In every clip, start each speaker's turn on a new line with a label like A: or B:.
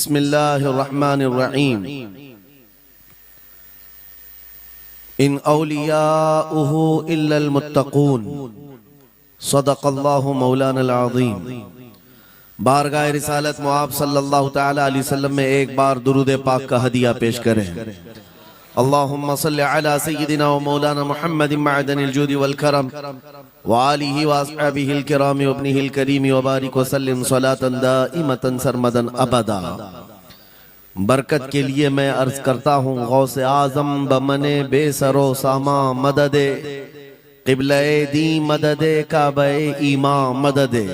A: बिस्मिल्लाहिर्रहमानिर्रहीम। इन औलियाउहु इल्लल मुत्तकून। सदक़ल्लाहु मौलानल अज़ीम। बारगाह रिसालत मुआब सल्लल्लाहु तआला अलैहि वसल्लम में एक बार दुरूद पाक का हदिया पेश करें। अल्लाहुम्मा सल्लि अला सय्यिदिना व मौलाना मुहम्मदिन मअदनिल जूदि वल करम व आलिहि व अस्हाबिहिल किराम व इब्निहिल करीम व बारिक व सल्लिम सलातन दाइमतन सरमदन अबदा। बरकत के लिए मैं अर्ज करता हूँ गौसे आजम बमने बेसरो सामा मददे क़िबले दी मददे काबे ईमा मददे।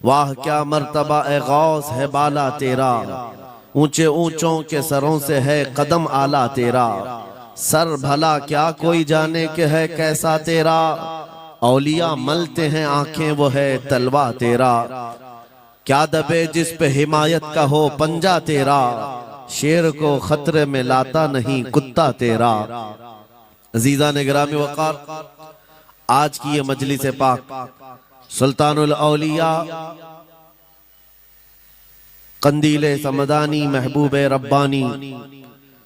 A: वाह क्या मर्तबा ए गौस है बाला तेरा, ऊंचे ऊंचों के सरों से है कदम आला तेरा। सर भला क्या कोई जाने के है कैसा तेरा, औलिया मलते हैं आंखें वो है तलवा तेरा। क्या दबे जिस पे हिमायत का हो पंजा तेरा, शेर को खतरे में लाता नहीं कुत्ता तेरा। अजीजा ने गिरामी वक़ार, आज की ये मजलिस पाक सुल्तानुल औलिया कंदीले समदानी महबूब रब्बानी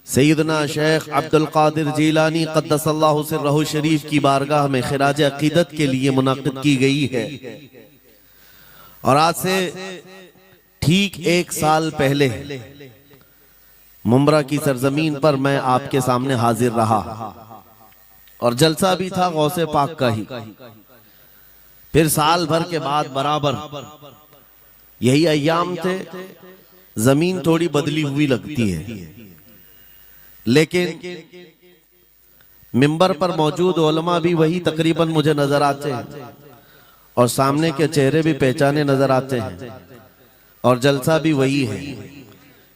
A: सैयदना शेख अब्दुल कादिर जीलानी क़द्दसल्लाहु सिर्रहु शरीफ की बारगाह में खिराज अकीदत के लिए मुनाक़िद की गई है। और आज से ठीक एक साल पहले मुंब्रा की सरजमीन पर मैं आपके सामने हाजिर रहा और जलसा भी था गौसे पाक का ही। फिर साल भर के बाद बराबर यही अय्याम थे, जमीन थोड़ी बदली हुई लगती है, लेकिन मिंबर पर मौजूद उलमा भी वही तकरीबन मुझे नजर आते हैं और सामने के चेहरे भी पहचाने नजर आते हैं और जलसा भी वही है।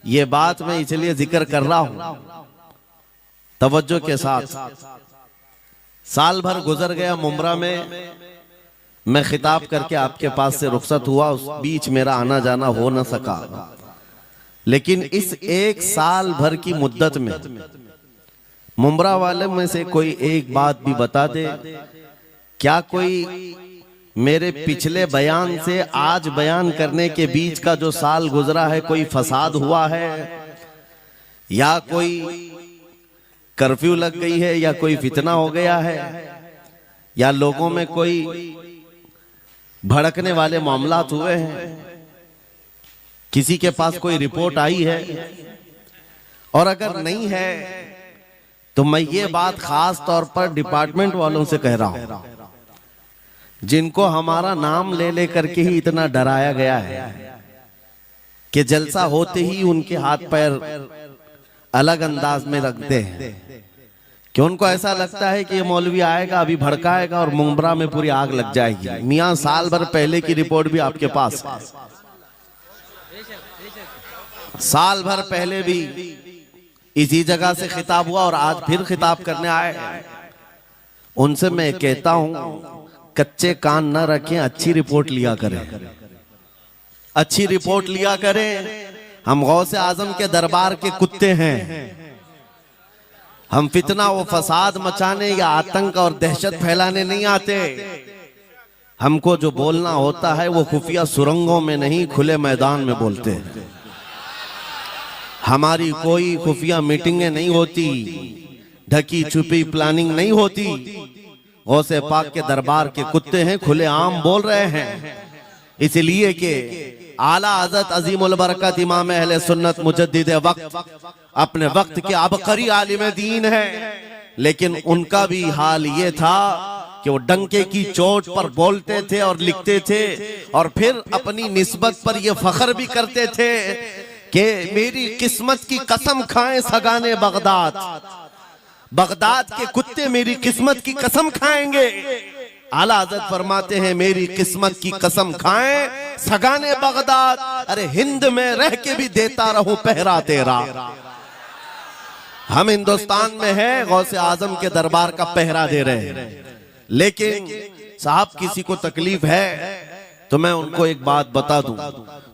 A: ये बात मैं इसलिए जिक्र कर रहा हूं तवज्जो के साथ। साल भर गुजर गया मुंब्रा में, मैं खिताब करके आपके पास से रुखसत हुआ, उस बीच मेरा आना जाना हो न सका। लेकिन इस एक साल भर की मुद्दत में मुंब्रा वाले में से कोई एक बात भी बता दे, क्या कोई मेरे पिछले बयान से आज बयान करने के बीच का जो साल गुजरा है कोई फसाद हुआ है, या कोई कर्फ्यू लग गई है, या कोई फितना हो गया है, या लोगों में कोई भड़कने वाले मामलात हुए हैं, किसी के पास कोई रिपोर्ट आई है? और अगर नहीं है तो मैं ये बात खास तौर पर डिपार्टमेंट वालों से कह रहा हूं, जिनको हमारा नाम ले लेकर के ही इतना डराया गया है कि जलसा होते ही उनके हाथ पैर अलग अंदाज में रखते हैं, कि उनको ऐसा लगता है कि ये मौलवी आएगा अभी भड़काएगा और मुंब्रा में पूरी आग लग जाएगी। मियां साल भर पहले की रिपोर्ट भी आपके पास है, साल भर पहले भी इसी जगह से खिताब हुआ और आज फिर खिताब करने आए। उनसे मैं कहता हूं कच्चे कान न रखें, अच्छी रिपोर्ट लिया करें, अच्छी रिपोर्ट लिया करें। हम गौसे आजम के दरबार के कुत्ते हैं, हम फितना व फसाद मचाने या आतंक और दहशत फैलाने नहीं आते। हमको जो बोलना होता है वो खुफिया सुरंगों में नहीं, खुले मैदान में बोलते हैं। हमारी कोई खुफिया मीटिंगें नहीं होती, ढकी छुपी प्लानिंग नहीं होती। गौसे पाक के दरबार के कुत्ते हैं, खुले आम बोल रहे हैं, इसलिए कि आला हज़रत अज़ीमुल बरकत इमाम अहले सुन्नत मुजद्दिद वक्त अपने वक्त के अबकरी आलिम दीन है। लेकिन उनका भी हाल ये था कि वो डंके की चोट पर बोलते थे और लिखते थे, और फिर अपनी निस्बत पर ये फख्र भी करते थे कि मेरी किस्मत की कसम खाएं सगाने बगदाद, बगदाद के कुत्ते मेरी किस्मत की कसम खाएंगे। आला हज़रत फरमाते हैं मेरी किस्मत की कसम खाएं सगाने बगदाद, अरे हिंद में रह के भी देता रहूं पहरा तेरा। हम हिंदुस्तान में हैं, गौसे आजम के दरबार का पहरा दे रहे हैं, लेकिन साहब किसी को तकलीफ है तो मैं उनको एक बात बता दूं,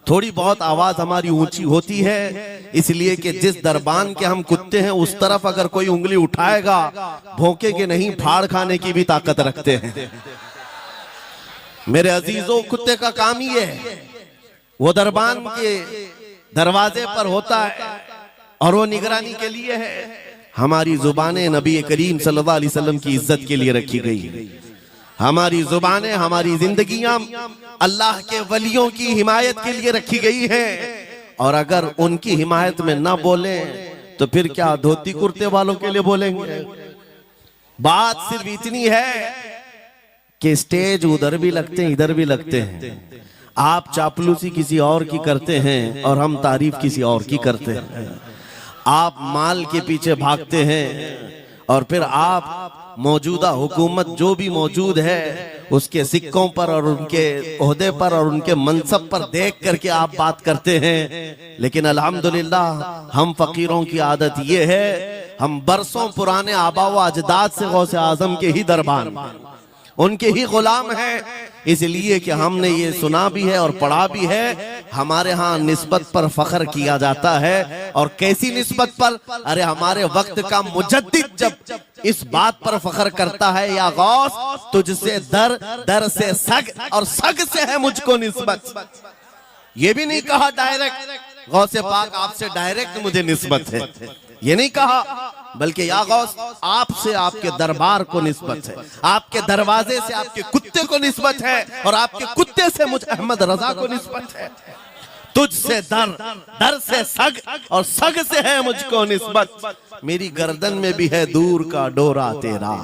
A: थोड़ी बहुत आवाज हमारी ऊंची होती है, इसलिए कि जिस दरबान के हम कुत्ते हैं उस तरफ अगर कोई उंगली उठाएगा भौंके के नहीं, फाड़ खाने की भी ताकत रखते हैं। मेरे अजीजों, कुत्ते का काम ही है, वो दरबान के दरवाजे पर होता है और वो निगरानी के लिए है। हमारी जुबानें नबी करीम सल्लल्लाहु अलैहि वसल्लम की इज्जत के लिए रखी गई है। हमारी जुबानें, हमारी जिंदगियां अल्लाह के वलियों की हिमायत के लिए रखी गई है। और अगर उनकी हिमायत में ना बोले तो फिर क्या धोती कुर्ते वालों के लिए बोलेंगे? बात सिर्फ इतनी है कि स्टेज उधर भी लगते हैं, इधर भी लगते हैं। आप चापलूसी किसी और की करते हैं और हम तारीफ किसी और की करते हैं। आप माल के पीछे भागते हैं और फिर आप मौजूदा हुकूमत जो भी मौजूद है उसके सिक्कों पर और उनके ओहदे पर और उनके मनसब पर देख करके आप बात करते हैं। लेकिन अल्हम्दुलिल्लाह हम फकीरों की आदत ये है, हम बरसों पुराने आबा व अजदाद से गौसे आजम के ही दरबार, उनके ही गुलाम हैं। इसलिए कि हमने ये सुना भी है और पढ़ा भी है, हमारे यहाँ निस्बत पर फख्र किया जाता है। और कैसी निस्बत पर? अरे हमारे वक्त का मुजद्दिद जब इस बात पर फख्र करता है, या गौस तुझसे दर, दर से सग और सग से है मुझको निस्बत। ये भी नहीं कहा डायरेक्ट गौसे पाक आपसे डायरेक्ट मुझे निस्बत है, ये नहीं कहा, बल्कि या गौस आपसे आपके दरबार को निस्बत है, आपके दरवाजे से आपके कुत्ते को निस्बत है और आपके कुत्ते से मुझ अहमद रजा को निस्बत है। तुझसे दर, दर से सग और सग से है मुझको निस्बत। मेरी गर्दन में भी है दूर का डोरा तेरा,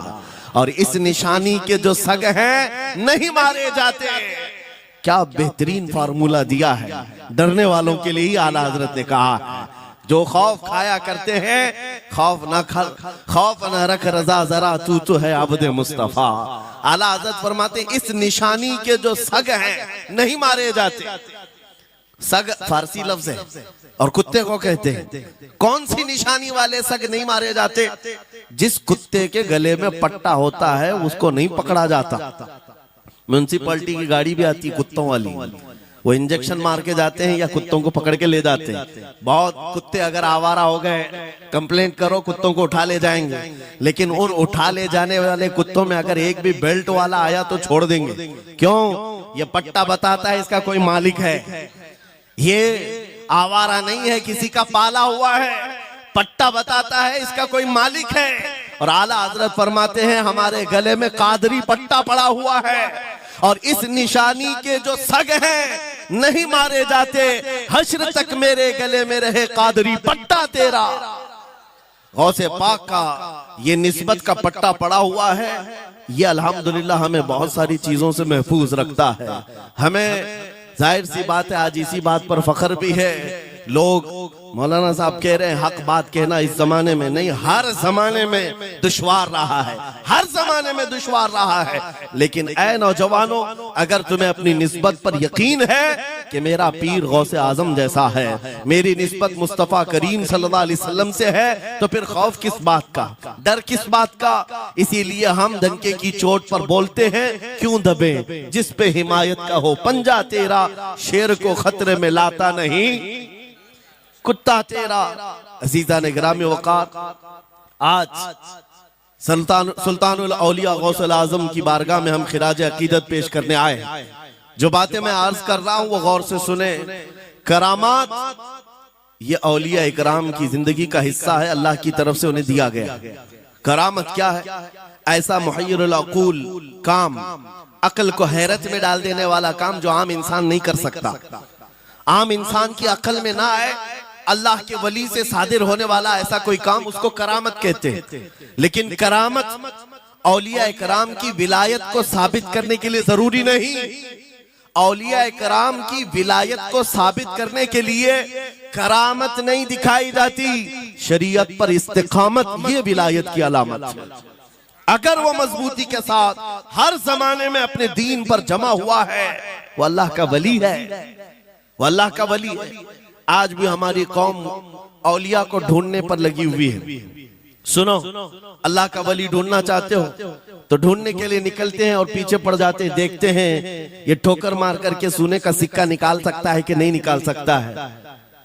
A: और इस निशानी के जो सग हैं नहीं मारे जाते। क्या बेहतरीन फार्मूला दिया है डरने वालों के लिए ही आला हजरत ने कहा है। जो खौफ खाया करते हैं, खौफ न रख रजा जरा तू तो है अब्दे मुस्तफा। आला हजरत फरमाते इस निशानी के जो सग हैं नहीं मारे जाते। सग फारसी लफ्ज है और कुत्ते को कहते हैं। कौन सी निशानी वाले सग नहीं मारे जाते? जिस कुत्ते के गले में पट्टा होता है उसको नहीं पकड़ा जाता। म्युनिसिपैलिटी की गाड़ी भी आती है कुत्तों वाली, वो इंजेक्शन मार के जाते हैं या कुत्तों को पकड़ के ले जाते हैं। बहुत कुत्ते अगर आवारा हो गए, कंप्लेंट करो, कुत्तों को उठा ले जाएंगे। लेकिन उन उठा ले जाने वाले कुत्तों में अगर एक भी बेल्ट वाला आया तो छोड़ देंगे। क्यों? ये पट्टा बताता है इसका कोई मालिक है, ये आवारा नहीं है, किसी का पाला हुआ है। पट्टा बताता है इसका कोई मालिक है। और आला हजरत फरमाते हैं हमारे गले में कादरी पट्टा पड़ा हुआ है और इस निशानी के जो सग हैं नहीं मारे जाते। हश्र तक मेरे गले में रहे कादरी पट्टा तेरा। गौसे पाक का ये निस्बत का पट्टा पड़ा हुआ है। ये अल्हम्दुलिल्लाह हमें बहुत सारी चीजों से महफूज रखता है। हमें जाहिर सी बात है आज इसी बात पर फख्र भी है। लोग मौलाना साहब कह रहे हैं हक बात कहना इस जमाने में नहीं, हर जमाने में दुश्वार रहा है, हर जमाने में दुश्वार रहा है। लेकिन ऐ नौजवानों, अगर तुम्हें अपनी निस्बत पर यकीन है कि मेरा पीर गौसे आजम जैसा है, मेरी निस्बत मुस्तफा करीम सल्लल्लाहु अलैहि वसल्लम से है, तो फिर खौफ किस बात का, डर किस बात का? इसीलिए हम डंके की चोट पर बोलते हैं, क्यों दबे जिस पे हिमायत का हो पंजा तेरा, शेर को खतरे में लाता नहीं कुत्ता तेरा। अजीजा ने ग्रामी वक़ार, आज सुल्तानुल औलिया गौसुल आजम की बारगाह में हम खिराज अकीदत पेश करने आए। जो बातें मैं अर्ज कर रहा हूं वो गौर से सुने। करामात ये औलिया इकराम की जिंदगी का हिस्सा है, अल्लाह की तरफ से उन्हें दिया गया। करामत क्या है? ऐसा मुहय्यरुल अक़ूल काम, अक्ल को हैरत में डाल देने वाला काम जो आम इंसान नहीं कर सकता, आम इंसान की अक्ल में ना आए। अल्लाह के वली से सादिर होने वाला ऐसा कोई काम, उसको करामत कहते हैं। लेकिन करामत औलिया इकराम की विलायत को साबित करने के लिए जरूरी नहीं। औलिया इकराम की विलायत को साबित करने के लिए करामत नहीं दिखाई जाती, शरीयत पर इस्तिकामत ये विलायत की अलामत है। अगर वो मजबूती के साथ हर जमाने में अपने दीन पर जमा हुआ है, वो अल्लाह का वली है, वो अल्लाह का वली है। आज भी हमारी कौम औलिया को ढूंढने पर लगी हुई है। सुनो, अल्लाह का वली ढूंढना चाहते हो तो ढूंढने के लिए निकलते हैं और पीछे पड़ जाते हैं, देखते हैं ये ठोकर मार करके सोने का सिक्का निकाल सकता है कि नहीं निकाल सकता है।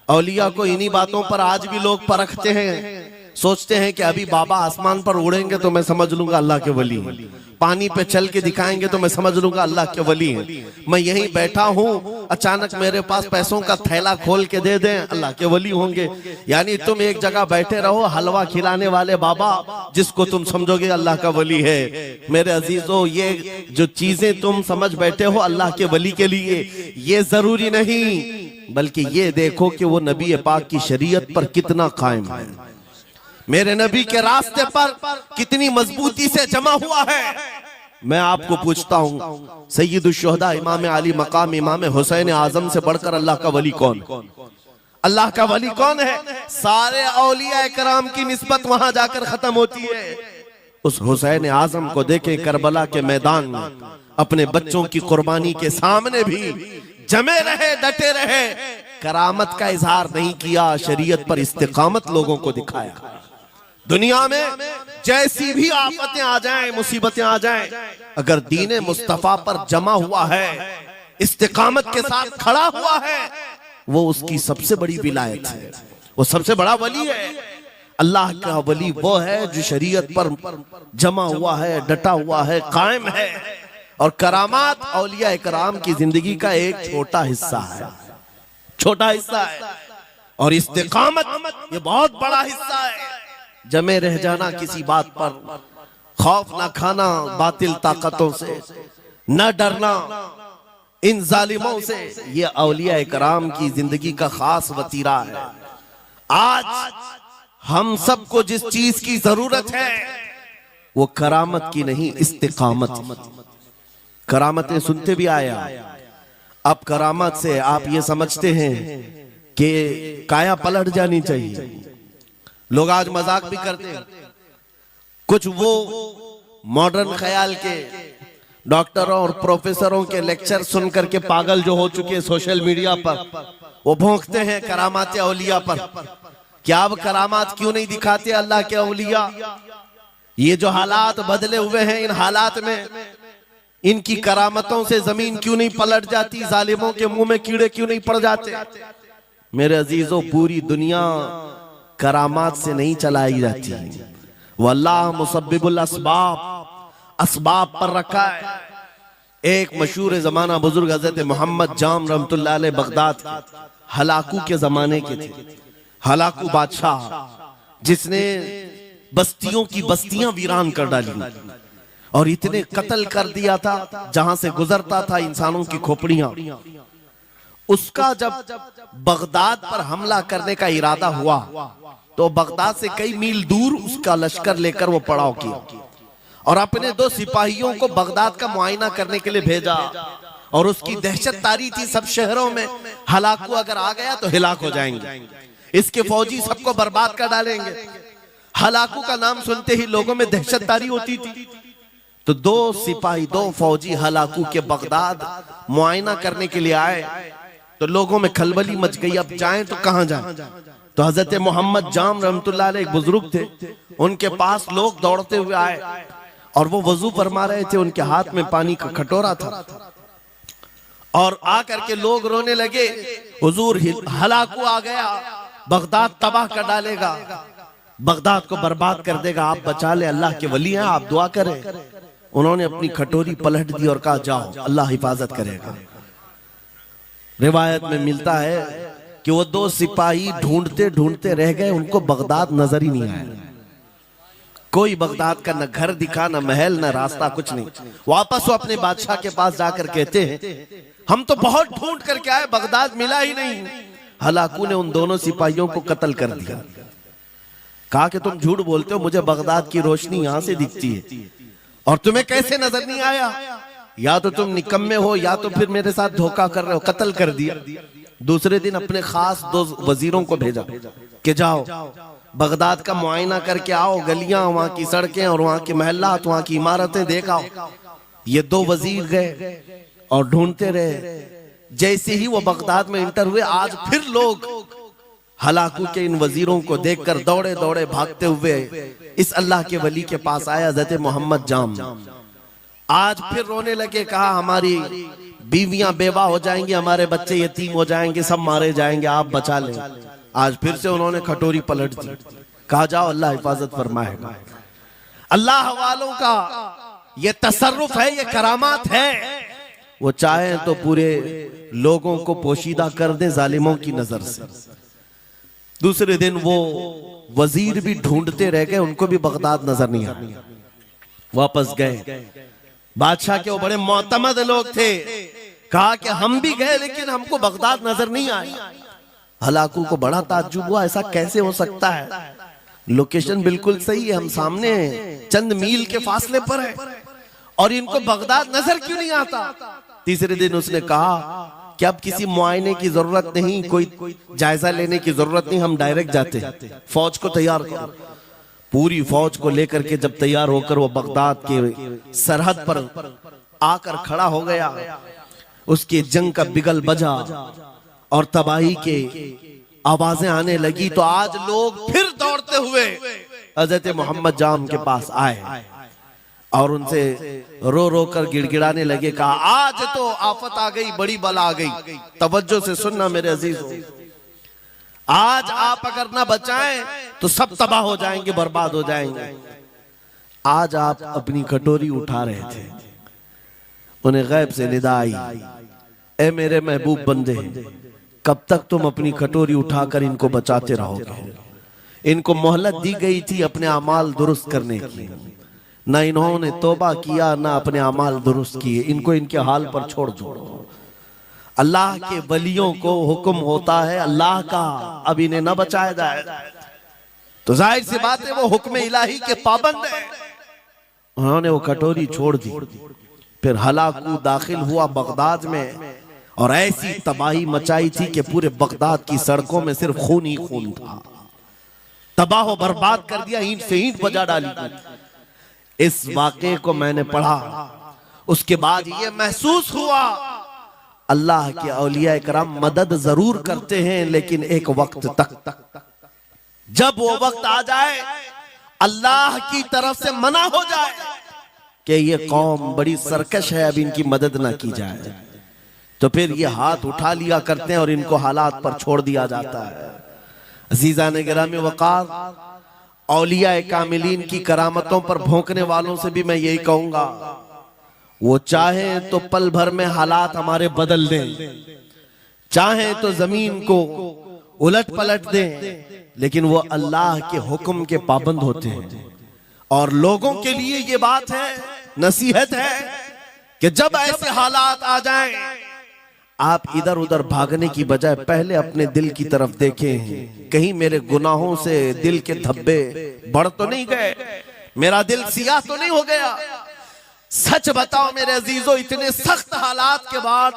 A: औलिया को इन्हीं बातों पर आज भी लोग परखते हैं। सोचते हैं कि अभी बाबा आसमान पर उड़ेंगे तो मैं समझ लूंगा अल्लाह के वली हैं, पानी पे चल के दिखाएंगे तो मैं समझ लूंगा अल्लाह के वली हैं। मैं यहीं बैठा हूं, अचानक मेरे पास पैसों का थैला खोल के दे दें, अल्लाह के वली होंगे। यानी तुम एक जगह बैठे रहो, हलवा खिलाने वाले बाबा जिसको तुम समझोगे अल्लाह का वली है। मेरे अजीजों, ये जो चीजें तुम समझ बैठे हो अल्लाह के वली के लिए, ये जरूरी नहीं, बल्कि ये देखो कि वो नबी पाक की शरीयत पर कितना कायम है, मेरे नबी के रास्ते पर कितनी मजबूती से जमा हुआ है। मैं आपको पूछता हूं, सैयदुश शुहदा इमाम अली मकाम इमाम हुसैन आजम से बढ़कर अल्लाह का वली कौन? अल्लाह का वली कौन है? सारे औलिया कराम की निस्बत वहां जाकर खत्म होती है। उस हुसैन आजम को देखें करबला के मैदान में, अपने बच्चों की कुर्बानी के सामने भी जमे रहे, डटे रहे, करामत का इजहार नहीं किया, शरीयत पर इस्तिकामत लोगों को दिखाया। दुनिया में जैसी भी आफतें आ जाएं, मुसीबतें आ जाएं, अगर दीने मुस्तफा पर जमा हुआ है, इस्तिकामत के साथ खड़ा हुआ है, वो उसकी सबसे बड़ी विलायत है, वो सबसे बड़ा वली है। अल्लाह का वली वो है जो शरीयत पर जमा हुआ है, डटा हुआ है, कायम है। और करामात औलिया इकराम की जिंदगी का एक छोटा हिस्सा है, छोटा हिस्सा है, और इस्तिकामत ये बहुत बड़ा हिस्सा है। जमे रह जाना किसी बात पर, खौफ ना खाना बातिल ताकतों से, न डरना इन जालिमों से, ये औलिया इकराम की जिंदगी का खास वतीरा है। आज हम सबको जिस चीज की जरूरत है वो करामत की नहीं, इस्तिकामत। करामतें सुनते भी आया, अब करामत से आप ये समझते हैं कि काया पलट जानी चाहिए। लोग आज मजाक भी करते हैं, कुछ वो मॉडर्न ख्याल के डॉक्टरों और प्रोफेसरों के लेक्चर सुनकर के पागल जो हो चुके सोशल मीडिया पर, वो भौंकते हैं करामात औलिया पर। क्या अब करामात क्यों नहीं दिखाते अल्लाह के औलिया? ये जो हालात बदले हुए हैं, इन हालात में इनकी करामतों से जमीन क्यों नहीं पलट जाती, जालिमों के मुंह में कीड़े क्यों नहीं पड़ जाते? मेरे अजीजों, पूरी दुनिया करामात से नहीं चलाई जाती, वल्लाह मुसब्बिबुल अस्बाब, असबाब पर रखा है। एक मशहूर जमाना बुजुर्ग हजरत मोहम्मद जाम रहमतुल्लाह अलैह बगदाद हलाकू के जमाने के थे। हलाकू बादशाह जिसने बस्तियों की बस्तियां वीरान कर डाली और इतने कत्ल कर दिया था, जहां से गुजरता था इंसानों की खोपड़ियां। उसका जब बगदाद पर हमला करने का इरादा हुआ तो बगदाद से कई मील दूर उसका लश्कर लेकर वो पड़ाव किया और अपने 2 सिपाहियों को बगदाद का मुआयना करने के लिए भेजा। और उसकी दहशत तारी थी सब शहरों में, हलाकू अगर आ गया तो हिलाक हो जाएंगे, इसके फौजी सबको बर्बाद कर डालेंगे। हलाकू का नाम सुनते ही लोगों में दहशत तारी होती थी। तो 2 सिपाही 2 फौजी हलाकू के बगदाद मुआयना करने के लिए आए तो लोगों में खलबली मच गई, अब जाएं तो कहां जाएं? तो हजरत मोहम्मद जाम रहमतुल्लाह अलैह एक बुजुर्ग थे, उनके पास लोग दौड़ते हुए आए और वो वजू फरमा रहे थे, उनके हाथ में पानी का कटोरा था और आकर के लोग रोने लगे, हुजूर हलाकू आ गया, बगदाद तबाह कर डालेगा, बगदाद को बर्बाद कर देगा, आप बचा ले, अल्लाह के वली हैं, आप दुआ करें। उन्होंने अपनी कटोरी पलट दी और कहा जाओ, अल्लाह हिफाजत करेगा। रिवायत में मिलता है कि वो 2 सिपाही ढूंढते ढूंढते रह गए, उनको बगदाद नजर ही नहीं आया। कोई बगदाद का न घर दिखा, न महल, न रास्ता, कुछ नहीं। वापस वो अपने बादशाह के पास जाकर कहते हैं हम तो बहुत ढूंढ करके आए, बगदाद मिला ही नहीं। हलाकू ने उन दोनों सिपाहियों को कत्ल कर दिया। कहा कि तुम झूठ बोलते हो, मुझे बगदाद की रोशनी यहां से दिखती है और तुम्हें कैसे नजर नहीं आया? या तो तुम निकम्मे हो या तो फिर मेरे साथ धोखा कर रहे हो, कत्ल कर दिया। दूसरे दिन अपने खास 2 वजीरों को भेजा कि जाओ बगदाद का मुआयना करके आओ, गलियां, वहां की सड़कें और वहां के महल्लात, वहां की इमारतें देख आओ। ये 2 वजीर गए और ढूंढते रहे। जैसे ही वो बगदाद में इंटर हुए, आज फिर लोग हलाकू के इन वजीरों को देखकर दौड़े दौड़े भागते हुए इस अल्लाह के वली के पास आया हज़रत मोहम्मद जाम। आज फिर रोने लगे, कहा हमारी बीवियां बेवा हो जाएंगी, हमारे बच्चे यतीम हो जाएंगे, सब मारे जाएंगे, आप बचा लें। आज फिर से उन्होंने कटोरी पलट दी, कहा जाओ अल्लाह हिफाजत फरमाएगा। अल्लाह वालों का ये तसर्रुफ है, ये करामात है। वो चाहे तो पूरे लोगों को पोशीदा कर दे जालिमों की नजर से। दूसरे दिन वो वजीर भी ढूंढते रह गए, उनको भी बगदाद नजर नहीं आया। वापस गए, बादशाह के वो बड़े मोतमद लोग थे, कहा कि हम भी गए लेकिन हमको बगदाद नजर नहीं आया। हलाकू को बड़ा ताज्जुब हुआ, ऐसा कैसे हो सकता है? लोकेशन बिल्कुल सही है, हम सामने चंद मील के फासले पर है और इनको बगदाद नजर क्यों नहीं आता? तीसरे दिन उसने कहा कि अब किसी मुआयने की जरूरत नहीं, कोई जायजा लेने की जरूरत नहीं, हम डायरेक्ट जाते हैं। फौज को तैयार करो। पूरी फौज को लेकर के जब तैयार होकर वो बगदाद के सरहद पर आकर खड़ा हो गया, उसके जंग का बिगल बजा और तबाही के आवाजें आने लगी, तो आज लोग फिर दौड़ते हुए हजरत मोहम्मद जाम के पास आए और उनसे रो रो कर गिड़गिड़ाने लगे। कहा आज तो आफत आ गई, बड़ी बला आ गई। तवज्जो से सुनना मेरे अजीजों, आज आप अगर ना बचाएं तो सब तबाह हो जाएंगे, बर्बाद हो जाएंगे। आज आप अपनी कटोरी उठा रहे थे, उन्हें गैब से निदा आई, ए मेरे महबूब बंदे, कब तक तुम अपनी कटोरी उठाकर इनको बचाते रहोगे? इनको मोहलत दी गई थी अपने अमाल दुरुस्त करने की, ना इन्होंने तौबा किया ना अपने अमाल दुरुस्त किए। इनको इनके हाल पर छोड़ दो। अल्लाह के वलियों को हुक्म होता है अल्लाह का, अब इन्हें न बचाया जाए तो जाहिर सी बात है वो हुक्म इलाही के पाबंद है। उन्होंने वो कटोरी छोड़ दी। फिर हलाकू दाखिल हुआ बगदाद में और ऐसी तबाही मचाई थी कि पूरे बगदाद की सड़कों में सिर्फ खून ही खून था। तबाह बर्बाद कर दिया, ईंट से ईंट बजा डाली। इस वाक़े को मैंने पढ़ा, उसके बाद ये महसूस हुआ अल्लाह के औलिया कराम मदद जरूर करते हैं, लेकिन एक वक्त तक, जब वो वक्त आ जाए अल्लाह की तरफ से मना हो जाए कि ये कौम बड़ी सरकश है, अब इनकी मदद ना की जाए, तो फिर ये हाथ उठा लिया करते हैं और इनको हालात पर छोड़ दिया जाता है। अज़ीज़ान गिरामी वक़ार, औलिया कामिलीन की करामतों पर भौंकने वालों से भी मैं यही कहूंगा, वो चाहे तो पल भर में हालात हमारे बदल दें, चाहे तो जमीन को उलट पलट दें, लेकिन वो अल्लाह के हुक्म के पाबंद होते हैं। और लोगों के लिए ये बात है, नसीहत है कि जब ऐसे हालात आ जाएं, आप इधर उधर भागने की बजाय पहले अपने दिल की तरफ देखें, कहीं मेरे गुनाहों से दिल के धब्बे बढ़ तो नहीं गए, मेरा दिल सियाह तो नहीं हो गया। सच बताओ मेरे अजीजों, इतने सख्त हालात के बाद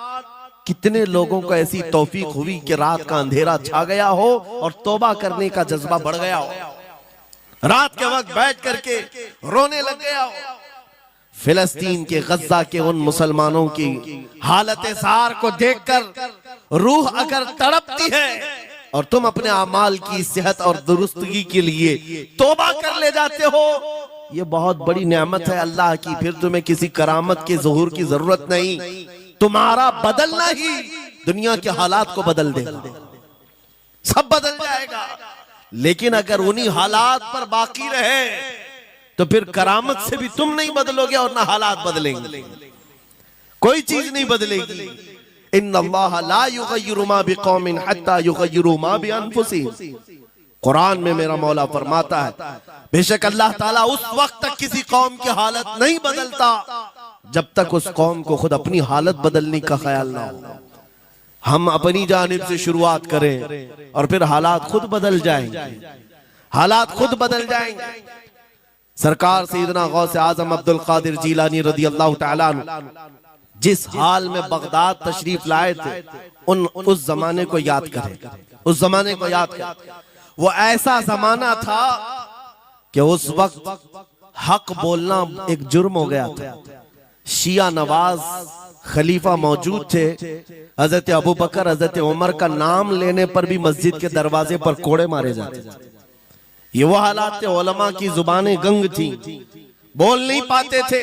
A: कितने लोगों को ऐसी तौफीक हुई कि रात का अंधेरा छा गया हो और तौबा करने का जज्बा बढ़ गया हो, रात के वक्त बैठ करके रोने लग गया हो। फिलिस्तीन के गज्जा के उन मुसलमानों की हालत सार को देखकर रूह अगर तड़पती है और तुम अपने अमाल की सेहत और दुरुस्तगी के लिए तौबा कर ले जाते हो, ये बहुत बड़ी नेमत है अल्लाह की। फिर तुम्हें किसी करामत के ज़ुहूर की जरूरत नहीं, तुम्हारा बदलना ही दुनिया के हालात को बदल देगा, सब बदल जाएगा। लेकिन अगर उन्हीं हालात पर बाकी रहे तो फिर करामत से भी तुम नहीं बदलोगे और ना हालात बदलेंगे, कोई चीज नहीं बदलेगी। इन्नल्लाह ला युगय्यिरु मा बिकौमिन हत्ता युगय्यिरु मा बिअनफुसिहिम। कुरान में मेरा मौला फरमाता है, बेशक अल्लाह ताला उस वक्त तक किसी कौम की हालत नहीं बदलता जब तक उस कौम को खुद अपनी हालत बदलने का ख्याल ना हो। हम अपनी जानिब से शुरुआत करें और फिर हालात खुद बदल जाएंगे, हालात खुद बदल जाएंगे। सरकार सैयदना गौसे आजम अब्दुल कादिर जीलानी रदी अल्लाह तआला अन्हु जिस हाल में बगदाद तशरीफ लाए थे, उस जमाने को याद करें, उस जमाने को याद करें। वो ऐसा जमाना था कि उस वक्त हक बोलना एक जुर्म हो गया था। शिया नवाज खलीफा मौजूद थे, हजरत अबू बकर हजरत उमर का नाम लेने पर भी मस्जिद के दरवाजे पर कोड़े मारे जाते थे। ये वो हालात थे, उलमा की जुबानें गंग थी, बोल नहीं पाते थे,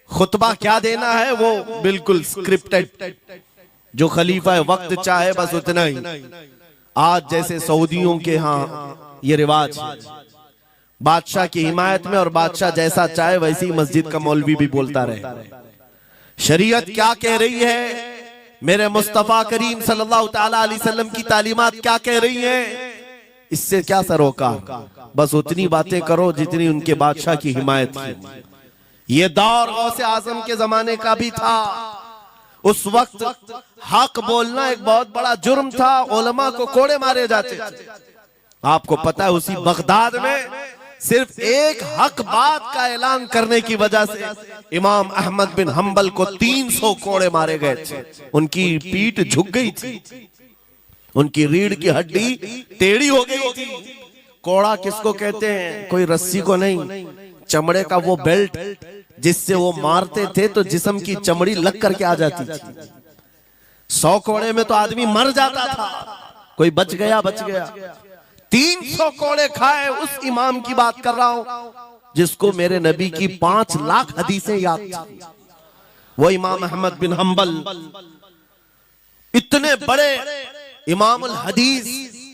A: खुतबा क्या देना है वो बिल्कुल स्क्रिप्टेड, जो खलीफा वक्त चाहे बस उतना ही। आज जैसे सऊदियों के यहाँ ये रिवाज है बादशाह की हिमायत में, और बादशाह जैसा चाहे वैसी मस्जिद का मौलवी भी बोलता रहे। शरीयत क्या कह रही है, मेरे मुस्तफा करीम सल्लल्लाहु ताला अलैहि वसल्लम की तालीमात क्या कह रही हैं, इससे क्या सरोकार। बस उतनी बातें करो जितनी उनके बादशाह की हिमायत की। ये दौर गौसे आजम के जमाने का भी था। उस वक्त हक बोलना एक बहुत बड़ा जुर्म था, उलमा को कोड़े मारे जाते थे। आपको पता है उसी बगदाद में सिर्फ एक हक बात का ऐलान करने की वजह से इमाम अहमद बिन हंबल को 300 कोड़े मारे गए थे। उनकी पीठ झुक गई थी, उनकी रीढ़ की हड्डी टेढ़ी हो गई थी। कोड़ा किसको कहते हैं, कोई रस्सी को नहीं, चमड़े का वो बेल्ट जिससे वो मारते थे तो जिस्म की चमड़ी लग करके आ जाती थी। 100 कोड़े में तो आदमी मर जाता था, कोई बच गया बच गया। 300 कोड़े खाए उस इमाम की बात कर रहा हूं जिसको मेरे नबी की 5 लाख हदीसें याद थी। वो इमाम अहमद बिन हंबल इतने बड़े इमामुल हदीस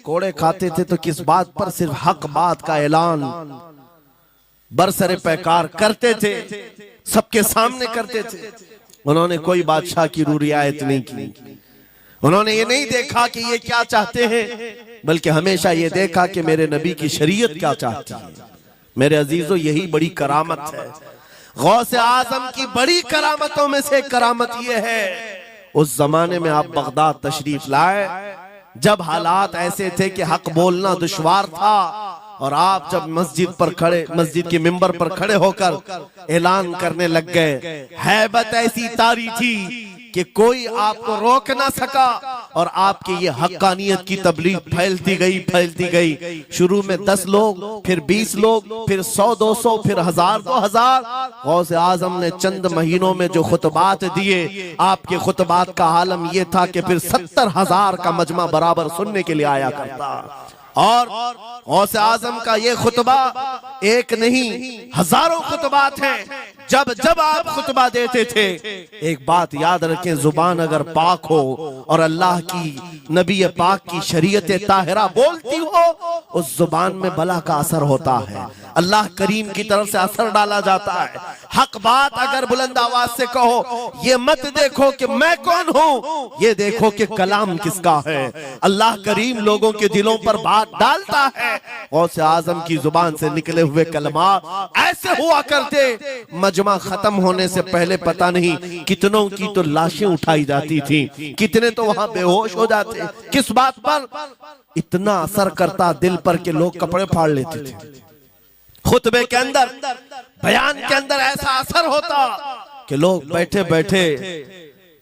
A: कोड़े खाते थे तो किस बात पर, सिर्फ हक बात का ऐलान बरसरे पैकार करते थे, सबके सामने करते थे। उन्होंने कोई बादशाह की रियायत नहीं की, उन्होंने ये नहीं देखा कि ये क्या चाहते हैं, बल्कि हमेशा ये देखा कि मेरे नबी की शरीयत क्या चाहती है। मेरे अजीजों, यही बड़ी करामत है। गौसे आजम की बड़ी करामतों में से करामत ये है, उस जमाने में आप बगदाद तशरीफ लाए जब हालात ऐसे थे कि हक बोलना दुश्वार था, और आप जब मस्जिद के मिंबर पर खड़े होकर ऐलान करने लग गए, हैबत ऐसी तारी थी कि कोई आपको रोक ना सका, और आपकी ये हक्कानियत की तबलीग फैलती गई। शुरू में 10 लोग, फिर 20 लोग, फिर 100-200, फिर 1000-2000। गौसे आजम ने चंद महीनों में जो खुतबात दिए, आपके खुतबात का आलम यह था कि फिर 70,000 का मजमा बराबर सुनने के लिए आया करता। और गौसे आजम का ये खुतबा एक नहीं, हजारों खुतबात हैं। जब जब आप खुतबा देते थे, एक बात याद रखें, जुबान अगर पाक हो और अल्लाह की नबी पाक की शरीयत ताहिरा बोलती हो, उस जुबान में बला का असर होता है, अल्लाह करीम की तरफ से असर डाला जाता है। हक बात अगर बुलंद आवाज से कहो, ये मत देखो कि मैं कौन हूं, ये देखो कि कलाम किसका है। अल्लाह करीम लोगों के दिलों पर बात डालता है। गौसे आजम की जुबान से निकले हुए कलमा ऐसे हुआ करते, मजमा खत्म होने से पहले पता नहीं कितनों की तो लाशें उठाई जाती थी, कितने तो वहां बेहोश हो जाते। किस बात पर? इतना असर करता दिल पर कि लोग कपड़े फाड़ लेते थे। खुतबे के अंदर, बयान के अंदर ऐसा असर होता कि लोग बैठे बैठे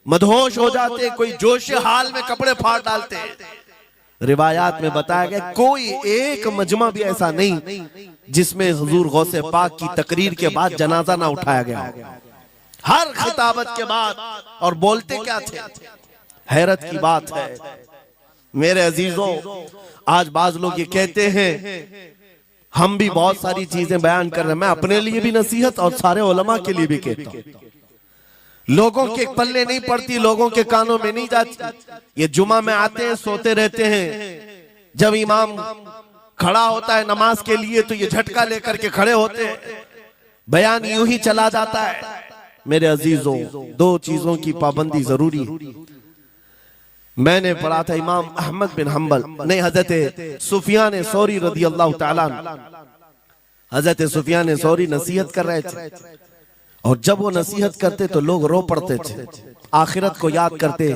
A: मदहोश हो जाते, कोई जोश हाल में कपड़े फाड़ डालते। रिवायात में बताया गया कोई एक मजमा भी ऐसा नहीं जिसमें हुजूर गौसे पाक की तकरीर के बाद जनाजा ना उठाया गया। हर खिताबत के बाद, और बोलते क्या थे, हैरत की बात है मेरे अजीजों। आज बाज लोग ये कहते हैं, हम भी बहुत सारी चीजें बयान कर रहे हैं, मैं अपने लिए भी नसीहत और सारे उलमा के लिए भी कहता हूं, लोगों के पल्ले नहीं पड़ती, लोगों के कानों में नहीं जाती। ये जुमा में आते हैं, सोते रहते हैं, जब इमाम खड़ा होता है नमाज के लिए तो ये झटका लेकर के खड़े होते हैं, बयान यूं ही चला जाता है। मेरे अजीजों, 2 चीजों की पाबंदी जरूरी है। मैंने पढ़ा था इमाम अहमद बिन हंबल नहीं, हजरत सुफियान सौरी रदी अल्लाह ताला, हजरत सुफियान सौरी नसीहत कर रहे थे, और जब वो नसीहत करते तो लोग रो पड़ते थे, आखिरत को याद करते,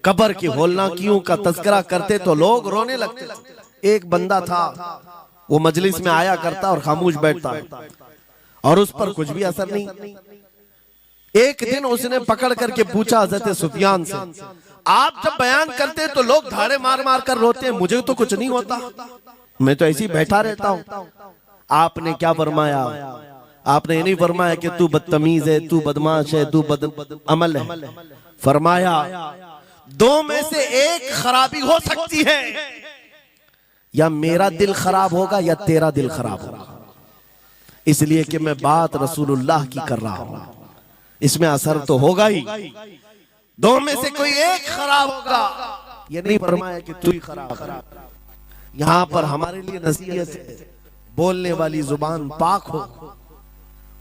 A: कब्र की होलनाकियों का तज़किरा करते तो लोग रोने लगते थे। एक बंदा था, वो मजलिस में आया करता और खामोश बैठता, और उस पर कुछ भी असर नहीं। एक दिन उसने पकड़ करके पूछा हजरत सुफियान से, आप जब बयान करते तो लोग धाड़े मार मार कर रोते हैं, मुझे तो कुछ नहीं होता, मैं तो ऐसे ही बैठा रहता हूं। आपने क्या फरमाया? आपने ये नहीं फरमाया कि तू बदतमीज है, तू बदमाश है, तू बदअमल है। फरमाया 2 में से एक खराबी हो सकती है, या मेरा दिल खराब होगा या तेरा दिल खराब होगा, इसलिए कि मैं बात रसूलुल्लाह की कर रहा हूं, इसमें असर तो होगा ही। 2 में से कोई एक खराब होगा, ये नहीं फरमाया कि तू ही खराब। यहाँ पर हमारे लिए नसीहत है, बोलने वाली जुबान पाक हो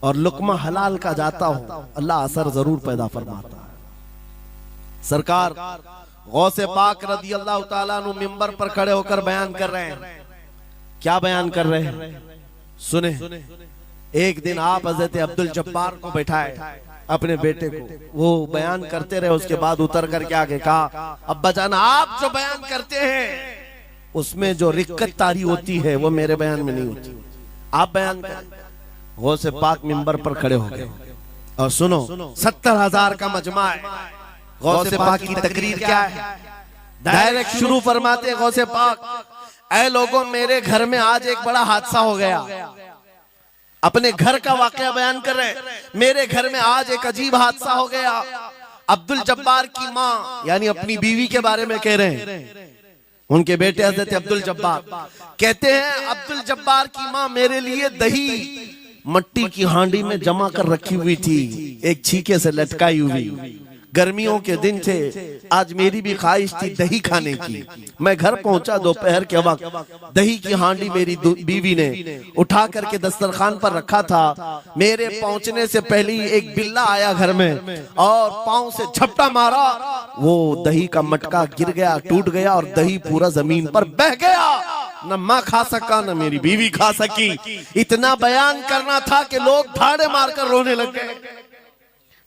A: और लुकमा हलाल का जाता हो, अल्लाह असर जरूर पैदा फरमाता है। सरकार गौसे पाक रदी अल्लाह ताला अन्हु मिंबर पर खड़े होकर बयान कर रहे हैं। क्या बयान कर रहे हैं सुने। एक दिन आप हजरत अब्दुल जब्बार को बैठाए अपने बेटे को, वो बयान करते रहे, उसके बाद उतर कर क्या कहा, अब्बा जान आप जो बयान करते हैं उसमें जो रिक्कत तारी होती है वो मेरे बयान में नहीं होती, आप बयान करें। गौसे पाक मिंबर पर खड़े हो गए और सुनो 70,000 का मजमा है। गौसे पाक की तकरीर क्या है, डायरेक्ट शुरू फरमाते गौसे पाक, ऐ लोगों मेरे घर में आज एक बड़ा हादसा हो गया। अपने घर का वाकया बयान कर रहे, मेरे घर में आज एक अजीब हादसा हो गया। अब्दुल जब्बार की माँ यानी अपनी बीवी के बारे में कह रहे हैं, उनके बेटे हजरत अब्दुल जब्बार कहते हैं, अब्दुल जब्बार की माँ मेरे लिए दही मट्टी की हांडी में जमा कर रखी हुई थी, एक छीके से लटकाई हुई। गर्मियों के दिन थे, आज मेरी भी ख्वाहिश थी दही खाने की। मैं घर पहुंचा दोपहर के वक्त, दही की हांडी मेरी बीवी ने उठा करके दस्तरखान पर रखा था। मेरे पहुंचने से पहले ही एक बिल्ला आया घर में और पांव से झपटा मारा, वो दही का मटका गिर गया, टूट गया और दही पूरा जमीन पर बह गया। न माँ खा सका न मेरी बीवी खा सकी। इतना बयान करना था कि लोग भाड़े मारकर रोने लग गए,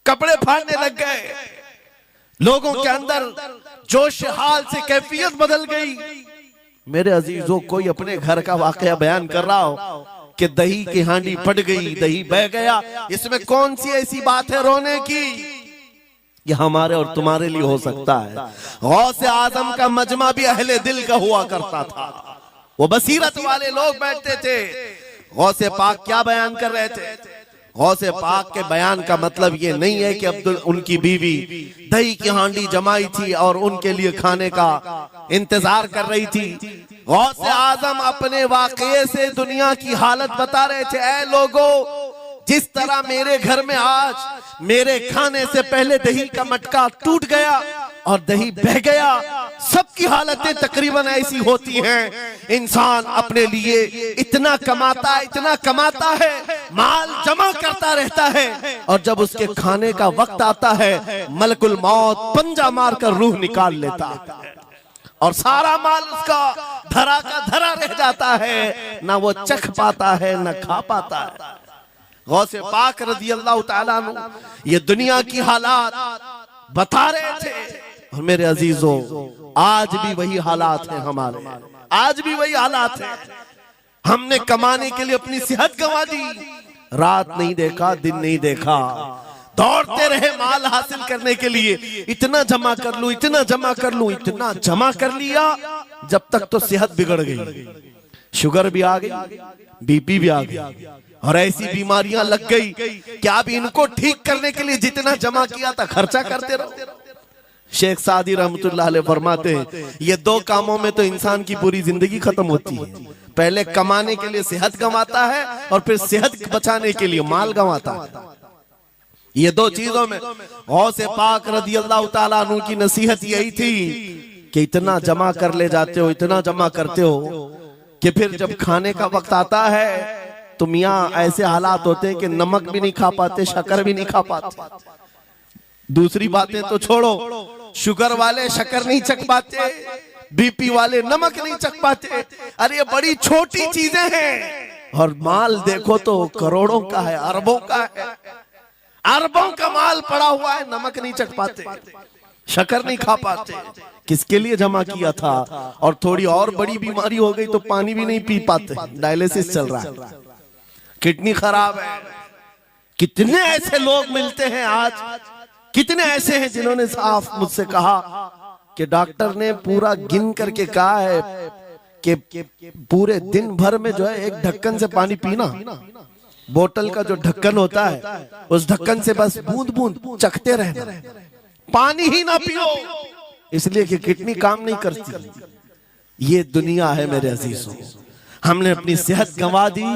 A: कपड़े फाड़ने लग गए, लोगों के अंदर जोश हाल से कैफियत बदल गई। मेरे अजीजों, कोई अपने घर का वाकया बयान कर रहा हो कि दही की हांडी फट गई, दही बह गया, इसमें कौन सी ऐसी बात है रोने की? ये हमारे और तुम्हारे लिए हो सकता है। गौसे आजम का मजमा भी अहले दिल का हुआ करता था, वो बसीरत वाले लोग बैठते थे। गौसे पाक क्या बयान कर रहे थे? गौसे पाक के बयान का मतलब ये नहीं है कि अब्दुल उनकी बीवी दही की हांडी जमाई थी और उनके लिए खाने का इंतजार कर रही थी। गौसे आजम अपने वाकये से दुनिया की हालत बता रहे थे, ऐ लोगों, जिस तरह मेरे घर में आज मेरे खाने से पहले दही का मटका टूट गया और दही बह गया, सबकी हालतें तकरीबन ऐसी होती हैं। इंसान अपने लिए इतना कमाता है, माल जमा करता रहता है और जब उसके खाने का वक्त आता है मलकुल मौत पंजा मारकर रूह निकाल लेता है और सारा माल उसका धरा का धरा रह जाता है, ना वो चख पाता है ना खा पाता है। गौसे पाक रज़ी अल्लाह ताला अन्हु ये दुनिया की हालात बता रहे थे और मेरे अजीजों, आज भी वही हालात हैं हमारे, आज भी वही हालात हैं। हमने कमाने के लिए अपनी सेहत गंवा दी, रात नहीं देखा, दिन नहीं देखा, दौड़ते रहे माल हासिल करने के लिए, इतना जमा कर लूं, इतना जमा कर लूं, इतना जमा कर लिया, जब तक तो सेहत बिगड़ गई, शुगर भी आ गई, बीपी भी आ गई और ऐसी बीमारियां लग गई कि अब इनको ठीक करने के लिए जितना जमा किया था खर्चा करते रहो। शेख सादी रहमतुल्लाह अलैह फरमाते हैं, ये दो कामों में तो इंसान की पूरी जिंदगी खत्म होती है। पहले कमाने के लिए सेहत गंवाता है और फिर सेहत बचाने के लिए माल गंवाता है। ये दो चीजों में गौसे पाक रज़ी अल्लाह ताला अन्हु की नसीहत यही थी कि इतना जमा कर ले जाते हो, इतना जमा करते हो कि फिर जब खाने का वक्त आता है तो मियाँ ऐसे हालात होते हैं कि नमक भी नहीं खा पाते, शक्कर भी नहीं खा पाते। दूसरी बातें तो छोड़ो, शुगर वाले शक्कर नहीं चख पाते, बीपी वाले नमक नहीं चख पाते। अरे ये बड़ी छोटी चीजें हैं और माल देखो तो करोड़ों का है, अरबों का है, अरबों का माल पड़ा हुआ है, नमक नहीं चख पाते, शक्कर नहीं खा पाते। किसके लिए जमा किया था? और थोड़ी और बड़ी बीमारी हो गई तो पानी भी नहीं पी पाते, डायलिसिस चल रहा है, किडनी खराब है। कितने ऐसे लोग मिलते हैं आज, कितने ऐसे हैं जिन्होंने साफ मुझसे कहा कि डॉक्टर ने पूरा गिन करके कहा है कि पूरे दिन भर में जो है एक ढक्कन से पानी पीना, बोतल का जो ढक्कन होता है उस ढक्कन से बस बूंद बूंद चखते रहना, पानी ही ना पियो, इसलिए कि किडनी काम नहीं करती। ये दुनिया है मेरे अजीजों। हमने अपनी सेहत गंवा दी,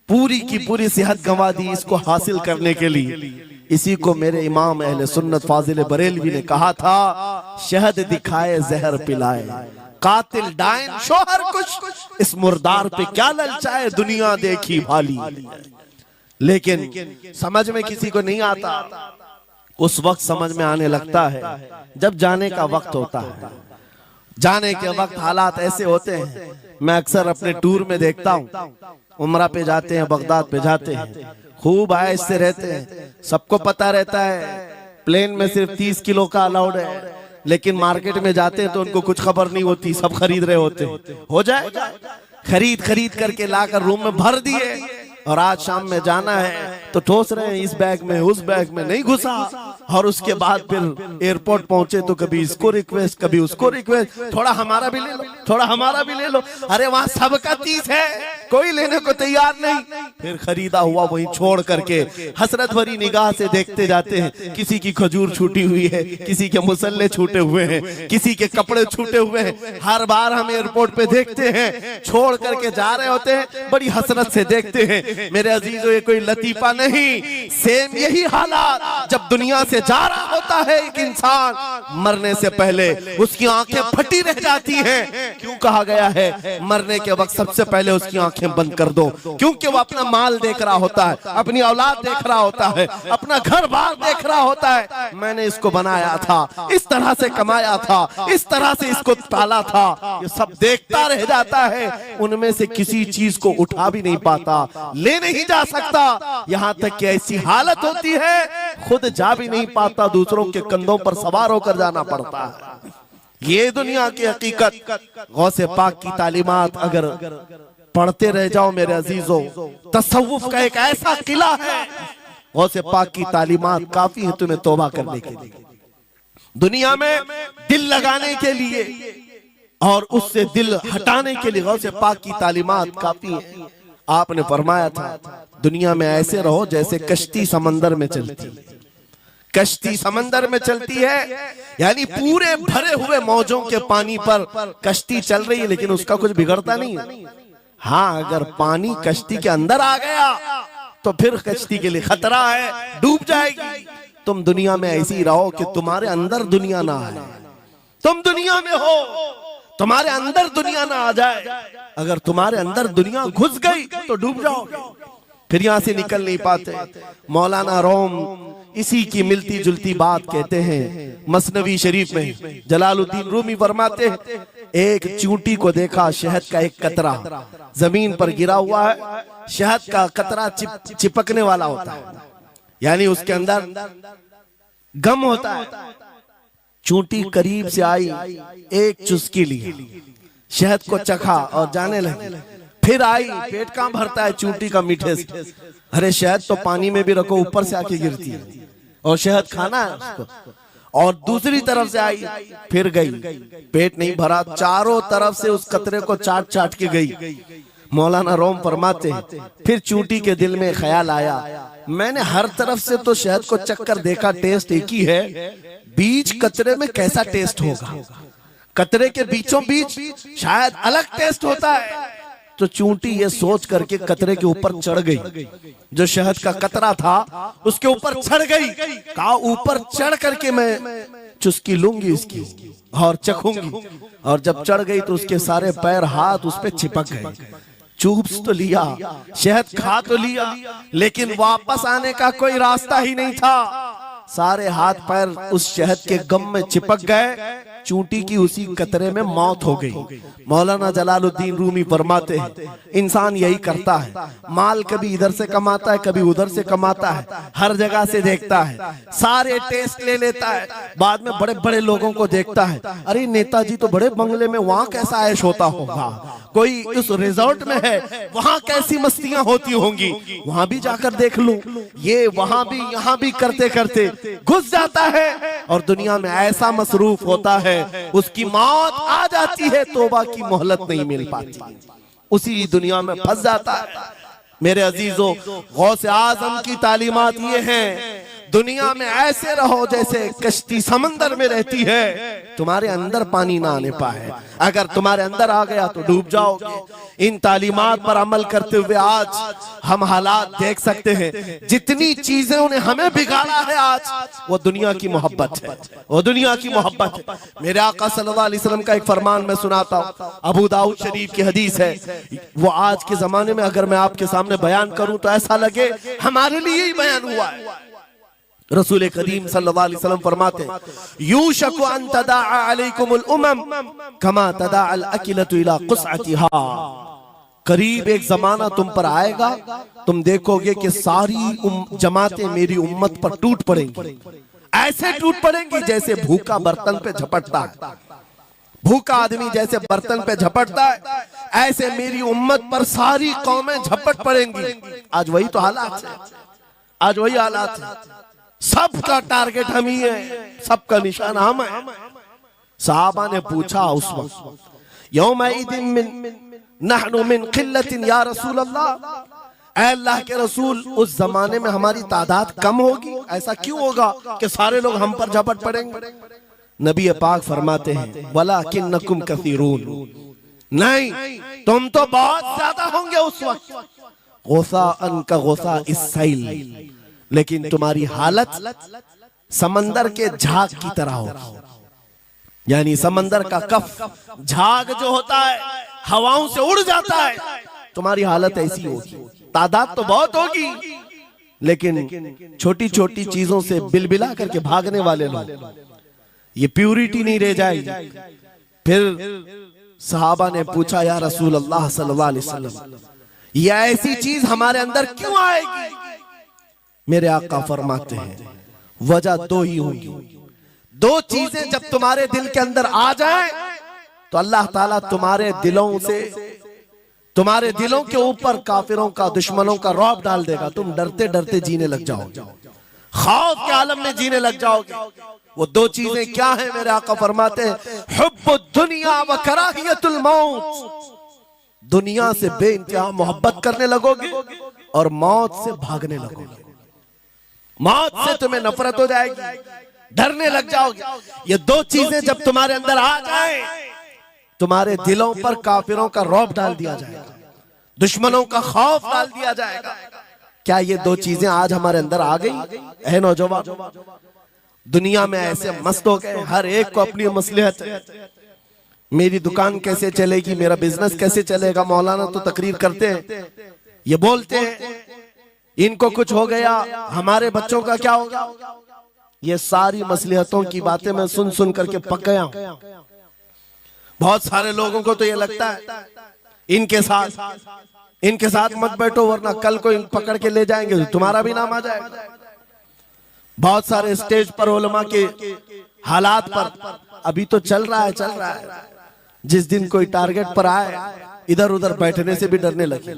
A: पूरी की पूरी सेहत गंवा दी इसको हासिल करने के लिए। इसी को मेरे इमाम अहले सुन्नत फाजिल बरेलवी ने कहा था, शहद दिखाए जहर पिलाए, कातिल डायन शोहर कुछ, इस मुर्दार पे क्या ललचाए, दुनिया देखी भाली। लेकिन समझ में किसी को नहीं आता, उस वक्त समझ में आने लगता है जब जाने का वक्त होता है। जाने के वक्त हालात ऐसे होते हैं, मैं अक्सर अपने टूर में देखता हूँ, उम्रा पे जाते हैं, बगदाद पे जाते हैं, खूब आयश से रहते हैं, सबको पता रहता है प्लेन में सिर्फ 30 किलो का अलाउड है, लेकिन मार्केट में जाते हैं तो उनको कुछ खबर नहीं होती, सब खरीद रहे होते हैं। हो जाएगा, खरीद करके लाकर रूम में भर दिए, और आज शाम में जाना है तो ठोस रहे हैं, इस बैग में उस बैग में नहीं घुसा। और उसके बाद फिर एयरपोर्ट पहुंचे तो कभी इसको रिक्वेस्ट, कभी उसको रिक्वेस्ट, थोड़ा हमारा भी ले लो, थोड़ा हमारा भी ले लो। अरे वहां सबका 30 है, कोई लेने को तैयार नहीं। फिर खरीदा हुआ वहीं छोड़ करके हसरत भरी निगाह से देखते जाते हैं, किसी की खजूर छूटी हुई है, किसी के मुसल्ले छूटे हुए हैं, किसी के कपड़े छूटे हुए हैं। हर बार हम एयरपोर्ट पे देखते हैं, छोड़ करके जा रहे होते हैं, बड़ी हसरत से देखते हैं। मेरे अजीजों, ये कोई लतीफा नहीं, सेम यही हालात जब दुनिया से जा रहा होता है एक इंसान, मरने से पहले उसकी आंखें फटी रह जाती हैं। क्यों कहा गया है मरने के वक्त सबसे पहले उसकी आंखें बंद कर दो? क्योंकि वो अपना माल देख रहा होता है, अपनी औलाद देख रहा होता है, अपना घर बार देख रहा होता है। मैंने इसको बनाया था, इस तरह से कमाया था, इस तरह से इसको पाला था, ये सब देखता रह जाता है। उनमें से किसी चीज को उठा भी नहीं पाता, ले नहीं जा सकता, यहाँ तक कि ऐसी हालत होती है खुद जा भी नहीं पाता, दूसरों के कंधों पर सवार होकर जाना पड़ता है। ये दुनिया की हकीकत। गौसे पाक की तालीमात अगर पढ़ते रह जाओ मेरे अजीजों, तसव्वुफ का एक ऐसा किला है, गौसे पाक की तालीमात काफी है तुम्हें तौबा करने के लिए, दुनिया में दिल लगाने के लिए और उससे दिल हटाने के लिए। गौसे पाक की तालीमात काफी है। आपने फरमाया था दुनिया में ऐसे रहो जैसे कश्ती समंदर में चलती, कश्ती समंदर में चलती है, यानी पूरे भरे हुए मौजों के पानी पर कश्ती चल रही है, लेकिन उसका कुछ बिगड़ता नहीं है। हाँ, अगर पानी कश्ती के अंदर आ गया तो फिर कश्ती के लिए खतरा है, डूब जाएगी। तुम दुनिया में ऐसे ही रहो कि तुम्हारे अंदर दुनिया ना आए, तुम दुनिया में हो, तुम्हारे अंदर दुनिया ना आ जाए। अगर तुम्हारे अंदर दुनिया घुस गई तो डूब जाओगे, फिर यहां से निकल नहीं पाते। मौलाना रोम इसी की मिलती जुलती बात कहते हैं मसनवी शरीफ में। जलालुद्दीन रूमी फरमाते हैं, एक चूंटी को देखा, शहद का एक कतरा जमीन पर गिरा हुआ है, शहद का कतरा चिपकने वाला होता है, यानी उसके अंदर गम होता है। चूंटी करीब से आई, एक चुस्की ली, शहद को चखा और जाने लगी। फिर आई, पेट कहां भरता है चूंटी का मीठे से। अरे शहद तो पानी में भी रखो ऊपर से आके गिरती है, और शहद खाना है उसको। और दूसरी तरफ से आई, फिर गई, पेट नहीं भरा, चारों तरफ से उस कतरे को चाट चाट के गई। मौलाना रोम फरमाते हैं, फिर चूंटी के दिल में ख्याल आया, मैंने हर तरफ से तो शहद को चक्कर देखा, टेस्ट एक ही है, बीच कतरे में कैसा टेस्ट होगा, कतरे के बीचों बीच शायद अलग टेस्ट होता है। तो चूंटी ये सोच करके कतरे के ऊपर चढ़ गई, जो शहद का कतरा था उसके ऊपर चढ़ गई। कहा ऊपर चढ़ करके मैं चुस्की लूंगी इसकी और चखूंगी। और जब चढ़ गई तो उसके सारे पैर हाथ उस पे चिपक गए। चूप तो लिया, शहद खा तो लिया, लेकिन वापस आने का कोई रास्ता ही नहीं था। सारे हाथ पैर उस शहद के गम में चिपक गए। चूंटी की उसी कतरे में मौत हो गई। मौलाना जलालुद्दीन रूमी फरमाते हैं, इंसान यही करता है, माल कभी इधर से कमाता है, कभी उधर से कमाता है, हर जगह से देखता है, सारे टेस्ट ले लेता है, बाद में बड़े बड़े लोगों को देखता है, अरे नेताजी तो बड़े बंगले में, वहां कैसा ऐश होता होगा, कोई उस रिजॉर्ट में है, वहां कैसी मस्तियां होती होंगी, वहां भी जाकर देख लूं। ये वहां भी यहाँ भी करते करते घुस जाता है और दुनिया में ऐसा मसरूफ होता है, उसकी मौत आ जाती है, तौबा की मोहलत नहीं मिल पाती, उसी दुनिया में फंस जाता है। मेरे अजीजों, गौसे आजम की तालीमात ये हैं, दुनिया में ऐसे रहो जैसे कश्ती समंदर में रहती है, तुम्हारे अंदर पानी ना आने पाए। अगर तुम्हारे अंदर आ गया तो डूब जाओगे। इन तालीमात पर अमल करते हुए आज हम हालात देख सकते हैं। जितनी चीजें उन्हें हमें बिगाड़ा है आज, वो दुनिया की मोहब्बत है, वो दुनिया की मोहब्बत है। मेरे आका सल्लल्लाहु अलैहि वसल्लम का एक फरमान मैं सुनाता हूँ, अबू दाऊद शरीफ की हदीस है। वो आज के जमाने में अगर मैं आपके सामने बयान करूं तो ऐसा लगे हमारे लिए ही बयान हुआ है। रसूल करीम सल्लल्लाहु अलैहि वसल्लम फरमाते हैं, यूशकु अन तदाअ अलैकुमुल उमम कमा तदाअल अकिलतु इला क़ुसअतिहा। करीब एक जमाना तुम पर आएगा, तुम देखोगे कि सारी जमातें मेरी उम्मत पर टूट पड़ेंगी। ऐसे टूट पड़ेंगी जैसे भूखा बर्तन पे झपटता है, भूखा आदमी जैसे बर्तन पे झपटता है, ऐसे मेरी उम्मत पर सारी कौमें झपट पड़ेंगी। आज वही तो हालात है, आज वही हालात है। सबका टारगेट हम ही है, सबका निशान हम है। सहाबा ने पूछा उस वक्त, यौमइदिन मिन नहनु मिन क़िल्लतिन या रसूल अल्लाह, ऐ अल्लाह के रसूल उस जमाने में हमारी तादाद कम होगी, ऐसा क्यों होगा कि सारे लोग हम पर झपट पड़ेंगे? नबी पाक फरमाते हैं, वलाकिन्नकुम कसीरून, नहीं तुम तो बहुत ज्यादा होंगे उस वक्त, गुसाअन का गुसा इस्सैल, लेकिन तुम्हारी हालत समंदर के झाग की तरह होगी। यानी समंदर का कफ झाग जो होता है हवाओं से उड़ जाता है, तुम्हारी हालत ऐसी होगी। तादाद तो बहुत होगी, लेकिन छोटी छोटी चीजों से बिलबिला करके भागने वाले लोग, ये प्यूरिटी नहीं रह जाएगी। फिर सहाबा ने पूछा, या रसूल अल्लाह सल्लल्लाहु अलैहि वसल्लम, ये ऐसी चीज हमारे अंदर क्यों आएगी? मेरे आका फरमाते हैं, वजह दो ही होगी। दो चीजें जब तुम्हारे दिल के अंदर आ जाए तो अल्लाह ताला तुम्हारे दिलों से, तुम्हारे दिलों के ऊपर काफिरों का, दुश्मनों का रौब डाल देगा। तुम डरते डरते जीने लग जाओगे, खौफ के आलम में जीने लग जाओगे। वो दो चीजें क्या है? मेरे आका फरमाते हैं, हुब्बुद दुनिया व कराहियतुल मौत, दुनिया से बेइंतहा मोहब्बत करने लगोगे और मौत से भागने लगोगे। मौत से तुम्हें नफरत हो जाएगी, डरने लग जाओगे। ये दो चीजें जब तुम्हारे अंदर आ जाए, तुम्हारे दिलों पर काफिरों का रौब डाल दिया जाएगा, दुश्मनों का खौफ डाल दिया जाएगा। क्या ये दो चीजें आज हमारे अंदर आ गई? है नौजवान, दुनिया में ऐसे मस्त हो गए, हर एक को अपनी मसलहत है। मेरी दुकान कैसे चलेगी, मेरा बिजनेस कैसे चलेगा। मौलाना तो तकरीर करते हैं, ये बोलते हैं इनको कुछ हो गया, हमारे बच्चों का क्या होगा। ये सारी मसलहतों की बातें मैं सुन सुन करके पक गया हूं। बहुत सारे लोगों को तो ये लगता है इनके साथ मत बैठो, वरना कल को पकड़ के ले जाएंगे तो तुम्हारा भी नाम आ जाएगा। बहुत सारे स्टेज पर उलमा के हालात पर अभी तो चल रहा है। जिस दिन कोई टारगेट पर आए, इधर उधर बैठने से भी डरने लगे।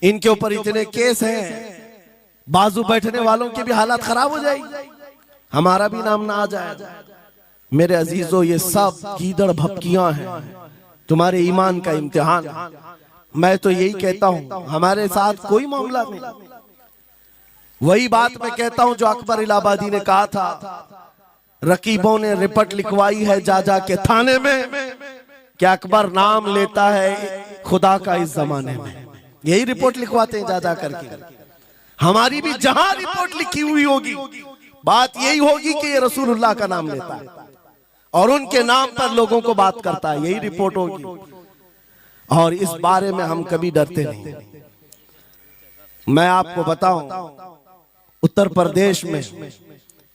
A: इनके ऊपर इतने केस हैं, बाजू बैठने वालों की भी हालत खराब हो जाएगी, हमारा भी नाम ना आ जाए। मेरे अजीजों, ये सब गीदड़ भपकियां हैं, तुम्हारे ईमान का इम्तिहान। मैं तो यही कहता हूं, हमारे साथ कोई मामला नहीं। वही बात मैं कहता हूं जो अकबर इलाहाबादी ने कहा था, रकीबों ने रिपोर्ट लिखवाई है जा जा के थाने में कि अकबर नाम लेता है खुदा का इस जमाने में। यही रिपोर्ट लिखवाते हैं जा जा करके। हमारी भी जहां रिपोर्ट लिखी हुई होगी, बात यही होगी कि ये रसूलुल्लाह का नाम लेता है और उनके नाम पर लोगों को बात करता है, यही रिपोर्ट होगी। और इस बारे में हम कभी डरते नहीं। मैं आपको बताऊं, उत्तर प्रदेश में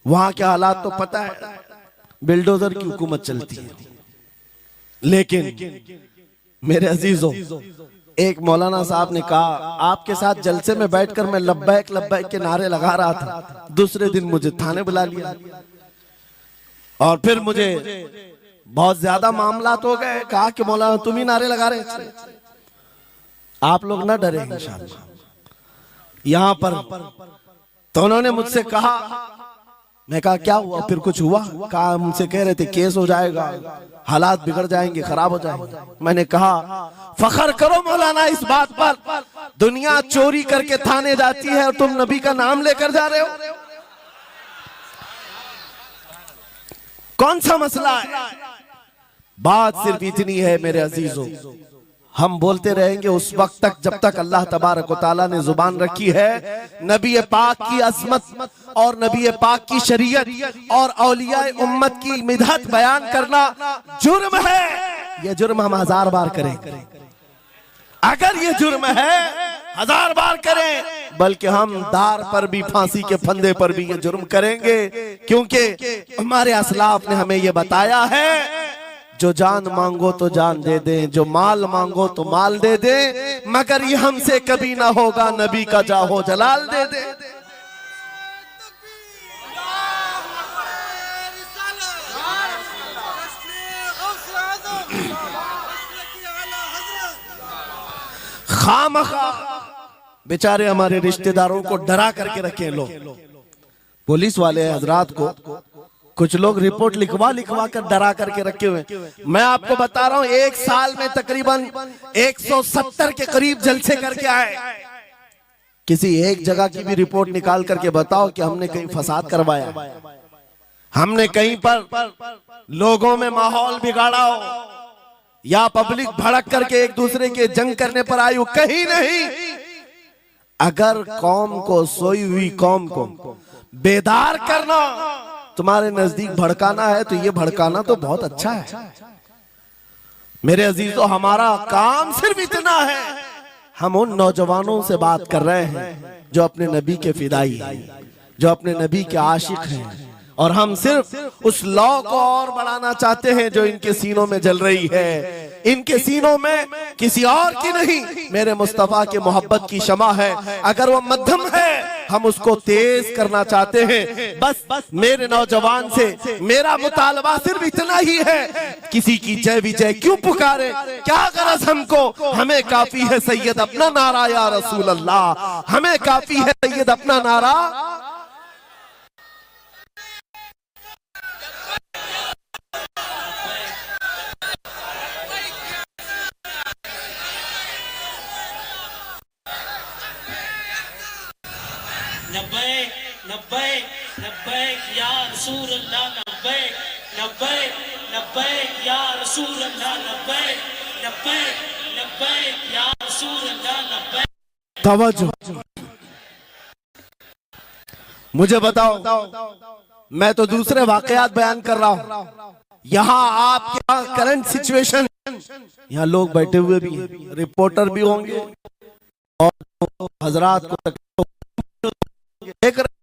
A: वहां के हालात तो पता है, बिल्डोजर की हुकूमत चलती है। लेकिन मेरे अजीजों, एक मौलाना साहब ने कहा, आपके साथ जलसे में बैठकर मैं लब्बैक लब्बैक के नारे लगा रहा था, दूसरे दिन मुझे थाने बुला लिया और फिर मुझे बहुत ज्यादा मामलात हो गए। कहा कि मौलाना तुम ही नारे लगा रहे थे। आप लोग ना डरे इंशाअल्लाह। यहाँ पर तो उन्होंने मुझसे कहा, मैं कहा क्या हुआ, फिर कुछ हुआ? कहा मुझसे कह रहे थे केस हो जाएगा, हालात बिगड़ जाएंगे, खराब हो जाएंगे। मैंने कहा फखर करो मौलाना इस बात पर, दुनिया चोरी करके थाने जाती है और तुम नबी का नाम लेकर जा रहे हो। कौन सा मसला है? बात सिर्फ इतनी है मेरे अजीजों, हम बोलते रहेंगे उस वक्त तक जब तक अल्लाह तबारक व तआला ने जुबान रखी है। नबी पाक की अजमत और नबी पाक की शरीयत और औलिया उम्मत की मिदहत बयान करना जुर्म है। यह जुर्म हम 1000 बार करें, अगर ये जुर्म है 1000 बार करें, बल्कि हम दार पर भी, फांसी के फंदे पर भी ये जुर्म करेंगे, क्योंकि हमारे असलाफ ने हमें ये बताया है, जो जान मांगो तो जान दे दें, जो माल मांगो तो माल दे दें, मगर ये हमसे कभी ना होगा नबी का जाहो जलाल दे दें। खामखा बेचारे हमारे रिश्तेदारों को डरा करके रखे लोग, पुलिस वाले हजरात को कुछ लोग रिपोर्ट लिखवा कर डरा करके रखे हुए। मैं आपको बता रहा हूं, एक साल में तकरीबन 170 के करीब जलसे करके आए। किसी एक जगह की भी रिपोर्ट निकाल करके बताओ कि हमने कहीं फसाद करवाया, हमने कहीं पर लोगों में माहौल बिगाड़ा हो, या पब्लिक भड़क करके एक दूसरे के जंग करने पर आई हो, कहीं नहीं। अगर कौम को, सोई हुई कौम को बेदार करना तुम्हारे नजदीक भड़काना है, तो ये भड़काना तो बहुत अच्छा है मेरे अजीजों। हमारा काम सिर्फ इतना है, हम उन नौजवानों से बात कर रहे हैं जो अपने नबी के फिदाई हैं, जो अपने नबी के आशिक हैं, और हम सिर्फ उस लौ को और बढ़ाना चाहते हैं जो इनके सीनों में जल रही है। इनके सीनों में किसी और की नहीं, मेरे मुस्तफा के मोहब्बत की शमा है। अगर वो मध्यम है, हम उसको तेज करना चाहते हैं। बस मेरे नौजवान से मेरा मुतालबा सिर्फ इतना ही है, किसी की जय विजय क्यों पुकारे, क्या गरज हमको, हमें काफी है सैयद अपना नारा या रसूल अल्लाह, हमें काफी है सैयद अपना नारा।
B: लब्बैक लब्बैक लब्बैक या रसूल अल्लाह, लब्बैक लब्बैक लब्बैक या रसूल अल्लाह, लब्बैक लब्बैक लब्बैक या रसूल अल्लाह, लब्बैक।
A: तवज्जो, मुझे बताओ, मैं तो दूसरे वाकयात बयान कर रहा हूं, यहाँ आपके करंट सिचुएशन, यहाँ लोग बैठे हुए भी हैं, रिपोर्टर भी होंगे, और हजरात को देख रहे।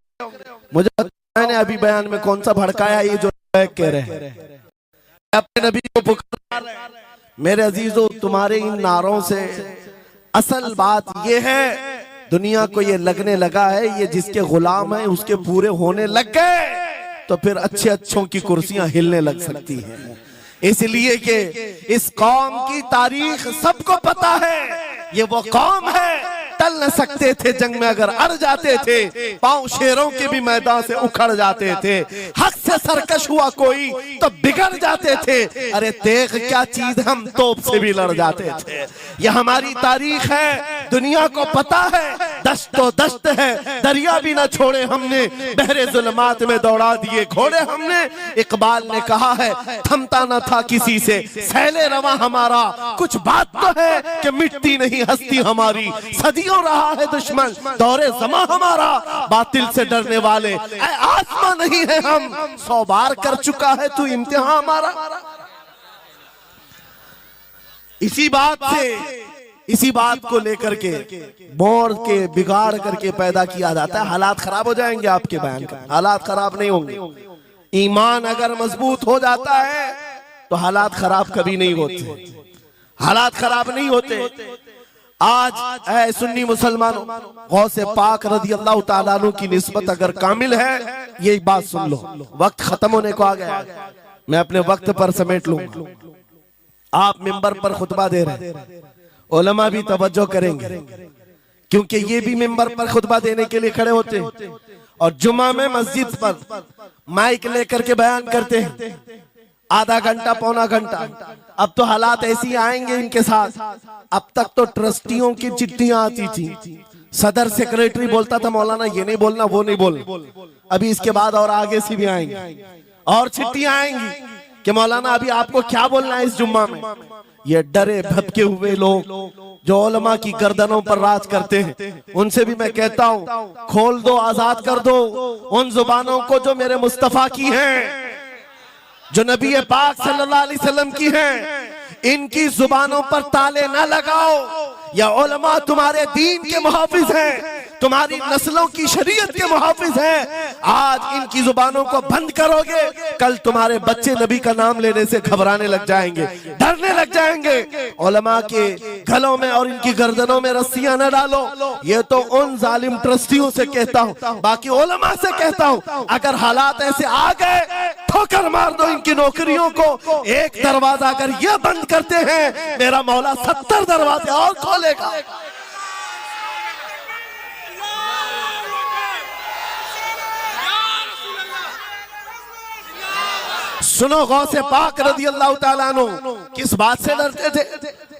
A: मुझे मैंने अभी बयान में कौन सा भड़काया, ये जो कह रहे हैं अपने नबी को पुकार। मेरे अजीजों, तुम्हारे इन नारों से असल बात ये है, दुनिया को ये लगने लगा है ये जिसके गुलाम है उसके पूरे होने लग गए, तो फिर अच्छे अच्छों की कुर्सियां हिलने लग सकती हैं। इसलिए कि इस कौम की तारीख सबको पता है, ये वो कौम है, टल न सकते थे जंग में, अगर अड़ जाते थे पांव शेरों के भी मैदान से उखड़ जाते थे, हक से सरकश हुआ कोई तो बिगड़ जाते थे, अरे देख क्या चीज, हम तोप से भी लड़ जाते थे। ये हमारी तारीख है, दुनिया को पता है, दस्तो दस्त है, दरिया भी न छोड़े हमने, बहरे जुल्मात में दौड़ा दिए घोड़े हमने। इकबाल ने कहा है, थमता न था किसी से सैले रवा हमारा, कुछ बात तो है कि मिटती नहीं हस्ती हमारी, सदियों रहा है दुश्मन दौरे ज़मा हमारा, बातिल से डरने वाले आसमां नहीं है हम, 100 बार कर चुका है तू इम्तिहान हमारा। इसी बात को लेकर के बोर के बिगाड़ करके पैदा किया जाता है। हालात खराब हो जाएंगे आपके बयान का, हालात खराब नहीं होंगे। ईमान अगर मजबूत हो जाता है तो हालात खराब कभी नहीं होते, हालात खराब नहीं होते। आज ऐ सुन्नी मुसलमानों, गौसे पाक रज़ी अल्लाह ताला अन्हु की निस्बत अगर कामिल है, ये बात सुन लो, वक्त खत्म होने को आ गया, मैं अपने वक्त पर समेट लूंगा। आप मिंबर पर खुतबा दे रहे हैं, उलमा भी तवज्जो करेंगे, क्योंकि ये भी मिंबर पर खुतबा देने के लिए खड़े होते हैं, और जुमा में मस्जिद पर माइक लेकर के बयान करते हैं, आधा घंटा पौना घंटा। अब तो हालात ऐसी आएंगे इनके साथ, अब तक तो ट्रस्टियों की चिट्ठियां आती थी, सदर सेक्रेटरी बोलता था मौलाना ये नहीं बोलना वो नहीं बोलना, अभी इसके बाद और आगे से भी आएंगे। और चिट्ठियां आएंगी कि मौलाना अभी आपको क्या बोलना है इस जुम्मा में। ये डरे भटके हुए लोग जो उलमा की गर्दनों पर राज करते हैं, उनसे भी मैं कहता हूं खोल दो, आजाद कर दो उन जुबानों को जो मेरे मुस्तफा की हैं, जो नबी पाक सल्लल्लाहु अलैहि वसल्लम की हैं। इनकी जुबानों पर ताले ना लगाओ। या उलमा तुम्हारे दीन के मुहाफिज हैं, तुम्हारी नस्लों की शरीयत के मुहाफिज हैं। आज इनकी जुबानों को बंद करोगे, कल तुम्हारे बच्चे नबी का नाम लेने से घबराने लग जाएंगे, डरने लग जाएंगे। उलमा के गलों में और इनकी गर्दनों में रस्सियां न डालो। ये तो उन जालिम ट्रस्टियों से कहता हूं, बाकी उलमा से कहता हूं अगर हालात ऐसे आ गए ठोकर मार दो इनकी नौकरियों को। एक दरवाजा अगर ये बंद करते हैं, मेरा मौला 70 दरवाजे और खोलेगा। सुनो, गौसे पाक रज़ी अल्लाह ताला अन्हु किस बात से डरते थे?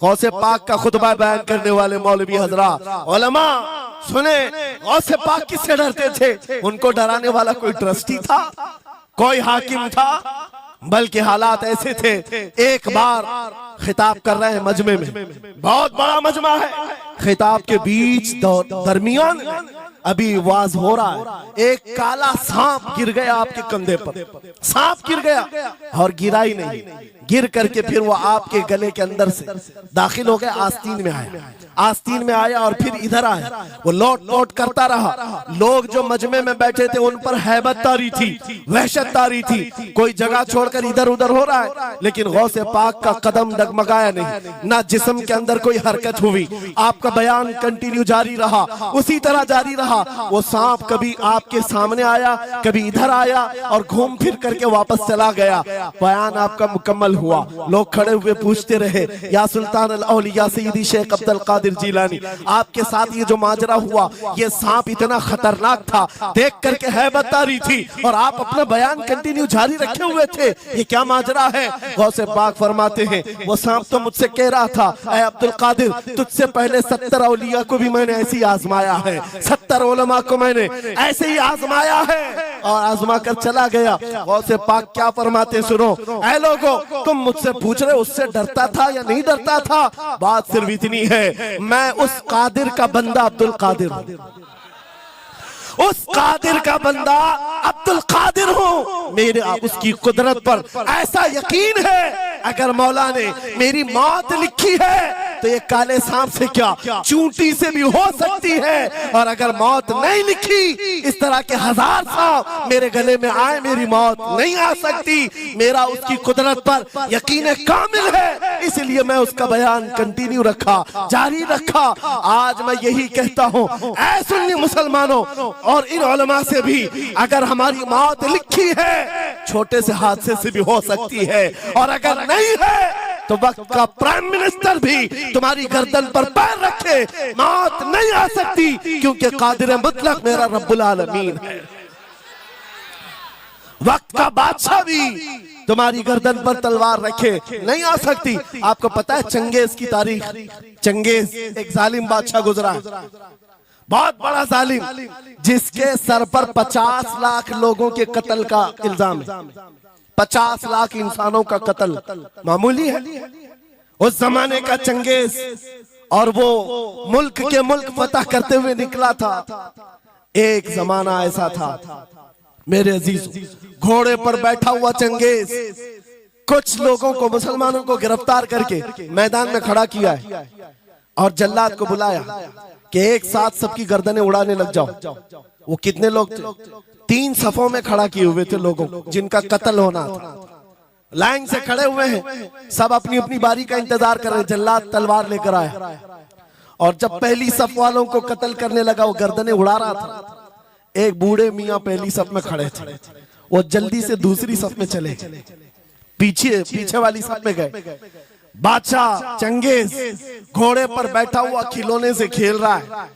A: गौसे पाक का खुतबा बयान करने वाले मौलवी हजरात, उलमा सुने, गौसे पाक किससे डरते थे? उनको डराने वाला कोई ट्रस्टी था, कोई हाकिम था? बल्कि हालात ऐसे थे, एक बार खिताब कर रहे हैं मजमे में, बहुत बड़ा मजमा है, खिताब के बीच दरमियान अभी वाज हो रहा है, एक काला सांप गिर गया आपके कंधे पर। सांप गिर गया और गिरा ही नहीं, गिर करके फिर वो आपके गले के अंदर से दाखिल हो गया, आस्तीन में आया, आस्तीन में आया और फिर इधर आया। वो लौट लौट करता रहा। लोग जो मजमे में बैठे थे उन पर हैबत तारी थी, वहशत तारी थी। कोई जगह छोड़कर इधर उधर हो रहा है, लेकिन गौसे पाक का कदम डगमगाया नहीं, ना जिस्म के अंदर कोई हरकत हुई। आपका बयान कंटिन्यू जारी रहा, उसी तरह जारी रहा। वो सांप कभी आपके सामने आया, कभी इधर आया और घूम फिर करके वापस चला गया। बयान आपका मुकम्मल हुआ। लोग खड़े हुए पूछते रहे, या सुल्तान अल औलिया सय्यदी शेख अब्दुल कादिर जिलानी, आपके साथ ये जो माजरा हुआ, ये सांप इतना खतरनाक था, देख करके हैबत तारी थी और आप अपना बयान कंटिन्यू जारी रखे हुए थे, ये क्या माजरा है? गौसे पाक फरमाते हैं, वो सांप तो मुझसे कह रहा था, ऐ अब्दुल कादिर, तुझसे पहले 70 औलिया को भी मैंने ऐसे ही आजमाया है, 70 उलमा को मैंने ऐसे ही आजमाया है और आजमा कर चला गया। गौसे पाक क्या फरमाते सुनो, ऐ लोगो, तुम मुझसे पूछ रहे उससे डरता था या नहीं डरता था? बात सिर्फ इतनी है, मैं उस कादिर का बंदा अब्दुल कादिर हूं, उस कादिर का बंदा अब्दुल कादिर हूं। मेरे उसकी कुदरत पर ऐसा यकीन है, अगर मौला ने मेरी मौत लिखी है तो ये काले सांप से क्या, चूंटी से भी हो सकती है। और अगर मौत नहीं लिखी, इस तरह के 1000 सांप मेरे गले में आए, मेरी मौत नहीं आ सकती। मेरा उसकी कुदरत पर यकीन कामिल है, इसलिए मैं उसका बयान कंटिन्यू रखा, जारी रखा। आज मैं यही कहता हूं, ऐ सुन्नी मुसलमानों और इन उलमा से भी, अगर हमारी मौत लिखी है, छोटे से हादसे से भी हो सकती है, और अगर नहीं है तो वक्त का प्राइम मिनिस्टर भी तुम्हारी गर्दन पर पैर रखे, मौत नहीं आ सकती, क्योंकि कादिर मुतलक मेरा रब्बुल आलमीन है। वक्त का बादशाह भी तुम्हारी गर्दन पर तलवार रखे, नहीं आ सकती। आपको पता है चंगेज की तारीख? चंगेज एक जालिम बादशाह गुजरा, बहुत बड़ा जालिम, जिसके सर पर 50 लाख लोगों के कत्ल का इल्जाम है। 50 लाख इंसानों का कत्ल मामूली है? उस जमाने का चंगेज, और वो मुल्क के मुल्क फतह करते हुए निकला था। एक जमाना ऐसा था मेरे अजीज, घोड़े पर बैठा हुआ चंगेज कुछ लोगों को, मुसलमानों को गिरफ्तार करके मैदान में खड़ा किया है और जल्लाद को बुलाया कि एक साथ सबकी गर्दनें उड़ाने लग जाओ। वो कितने लोग थे? 3 सफों में खड़ा किए हुए थे लोगों को जिनका कत्ल होना था। लाइन से खड़े हुए हैं, सब अपनी अपनी बारी का इंतजार कर रहे हैं। जल्लाद तलवार लेकर आया और जब पहली सफ वालों को कत्ल करने लगा, वो गर्दनें उड़ा रहा था। एक बूढ़े मियाँ पहली सफ में खड़े थे, वो जल्दी से दूसरी सफ में चले, पीछे वाली सफ में गए। बादशाह चंगेज घोड़े पर बैठा हुआ खिलौने से खेल रहा है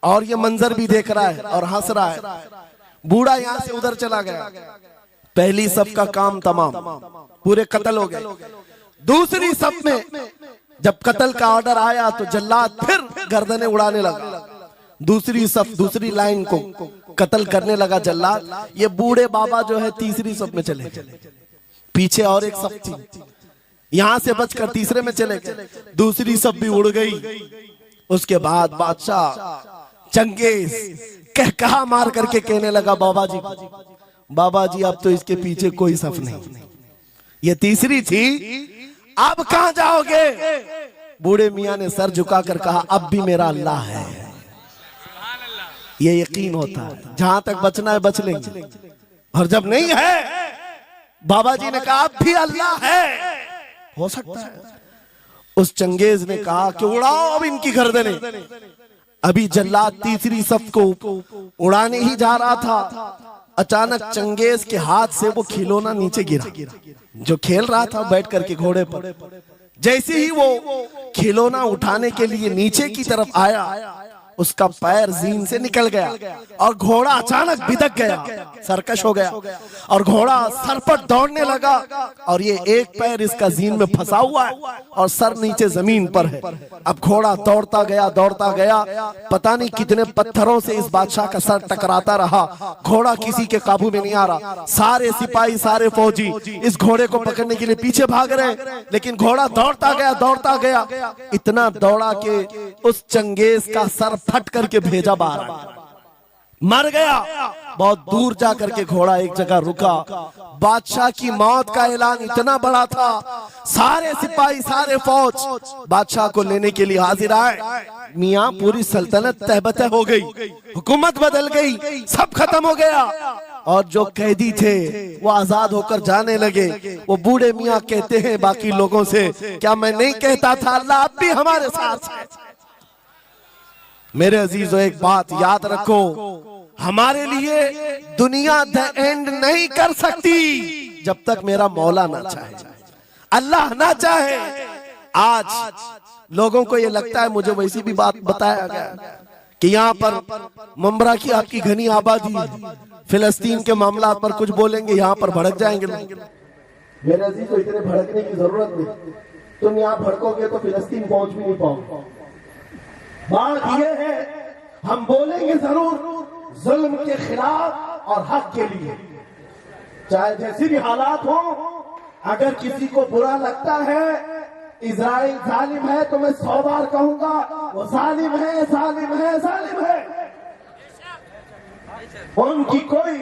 A: और ये मंजर भी देख रहा है और हंस रहा है। बूढ़ा यहाँ से उधर चला गया, पहली सफ का काम तमाम, पूरे कत्ल हो गए। दूसरी सफ में जब कत्ल का ऑर्डर आया तो जल्लाद फिर गर्दनें उड़ाने लगा। दूसरी सफ, दूसरी लाइन को कत्ल करने लगा जल्लाद। ये बूढ़े बाबा जो है तीसरी सफ में चले गए, पीछे और एक सफ थी, यहां से बचकर तीसरे में चले गए, दूसरी सफ भी उड़ गई। उसके बाद बादशाह चंगेज कहकहा मार करके कहने लगा बाबा जी अब तो इसके पीछे कोई सफ नहीं, ये तीसरी थी, अब कहां जाओगे? बूढ़े मियां ने सर झुकाकर कहा अब भी मेरा अल्लाह है। ये यकीन होता है जहां तक बचना है बच लेंगे, और जब नहीं है बाबा जी ने कहा अब भी अल्लाह है, हो सकता है। उस चंगेज ने कहा कि उड़ाओ अब इनकी गर्दनें। अभी जल्लाद तीसरी सफ को उड़ाने ही जा रहा था, अचानक चंगेज के हाथ से वो खिलौना नीचे गिरा जो खेल रहा था बैठ करके घोड़े पर। जैसे ही वो खिलौना उठाने के लिए नीचे की तरफ आया, उसका पैर जीन से निकल गया और घोड़ा अचानक बिदक गया, सरकश हो गया और घोड़ा सर पर दौड़ने लगा, और ये एक पैर इसका जीन में फंसा हुआ है और सर नीचे जमीन पर है। अब घोड़ा दौड़ता गया, पता नहीं कितने पत्थरों से इस बादशाह का सर टकराता रहा, घोड़ा किसी के काबू में नहीं आ रहा। सारे सिपाही सारे फौजी इस घोड़े को पकड़ने के लिए पीछे भाग रहे, लेकिन घोड़ा दौड़ता गया, इतना दौड़ा कि उस चंगेज का सर फट करके भेजा बाहर, मर गया। बहुत दूर जाकर के घोड़ा एक जगह रुका। बादशाह की मौत का ऐलान इतना बड़ा था, सारे सिपाही सारे फौज बादशाह को लेने के लिए हाजिर आए। मियां पूरी सल्तनत तहबतह हो गई, हुकूमत बदल गई, सब खत्म हो गया, और जो कैदी थे वो आजाद होकर जाने लगे। वो बूढ़े मियां कहते हैं बाकी लोगों से, क्या मैं नहीं कहता था अल्लाह अब भी हमारे साथ है? मेरे अजीजों एक बात याद रखो, हमारे लिए दुनिया द एंड नहीं कर सकती जब तक मेरा मौला ना चाहे, अल्लाह ना चाहे। आज लोगों को ये लगता है, मुझे वैसी भी बात बताया गया कि यहाँ पर मुंबरा की आपकी घनी आबादी है, फिलिस्तीन के मामला पर कुछ बोलेंगे यहाँ पर भड़क जाएंगे। मेरे अजीजों इतने भड़कने की जरूरत नहीं, तुम यहाँ भड़कोगे तो फिलिस्तीन पहुंच भी नहीं पाओगे। बात यह है हम बोलेंगे जरूर जुल्म के खिलाफ और हक के लिए, चाहे जैसी भी हालात हो। अगर किसी को बुरा लगता है इजराइल जालिम है तो मैं 100 बार कहूंगा वो जालिम है, जालिम है, जालिम है। उनकी कोई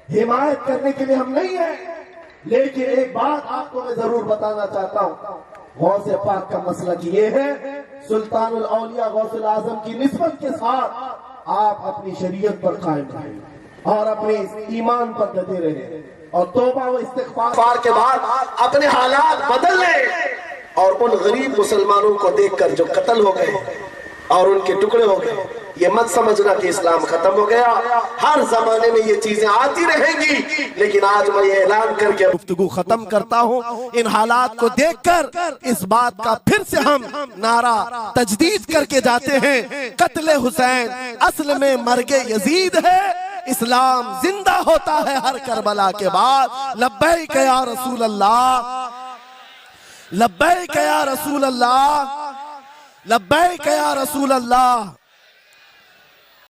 A: हिमायत करने के लिए हम नहीं है, लेकिन एक बात आपको मैं जरूर बताना चाहता हूं, गौसे पाक का मसला ये है, सुल्तानुल औलिया गौसुल आजम की निस्बत के साथ आप अपनी शरीयत पर कायम रहें और अपने ईमान पर डटे रहे, और तौबा व इस्तिग़फ़ार के बाद अपने हालात बदल लें। और उन गरीब मुसलमानों को देखकर जो कत्ल हो गए और उनके टुकड़े हो गए, ये मत समझना कि इस्लाम खत्म हो गया। हर जमाने में ये चीजें आती रहेंगी, लेकिन आज मैं ये ऐलान करके गुफ्तगू खत्म करता हूँ। इन हालात को देखकर इस बात का फिर से हम नारा तजदीद करके जाते हैं, कत्ले हुसैन असल में मर्गे यजीद है, इस्लाम जिंदा होता है हर करबला के बाद। लब्बैक या रसूल अल्लाह, लब्बैक या रसूल अल्लाह, लब्बैक या रसूल अल्लाह।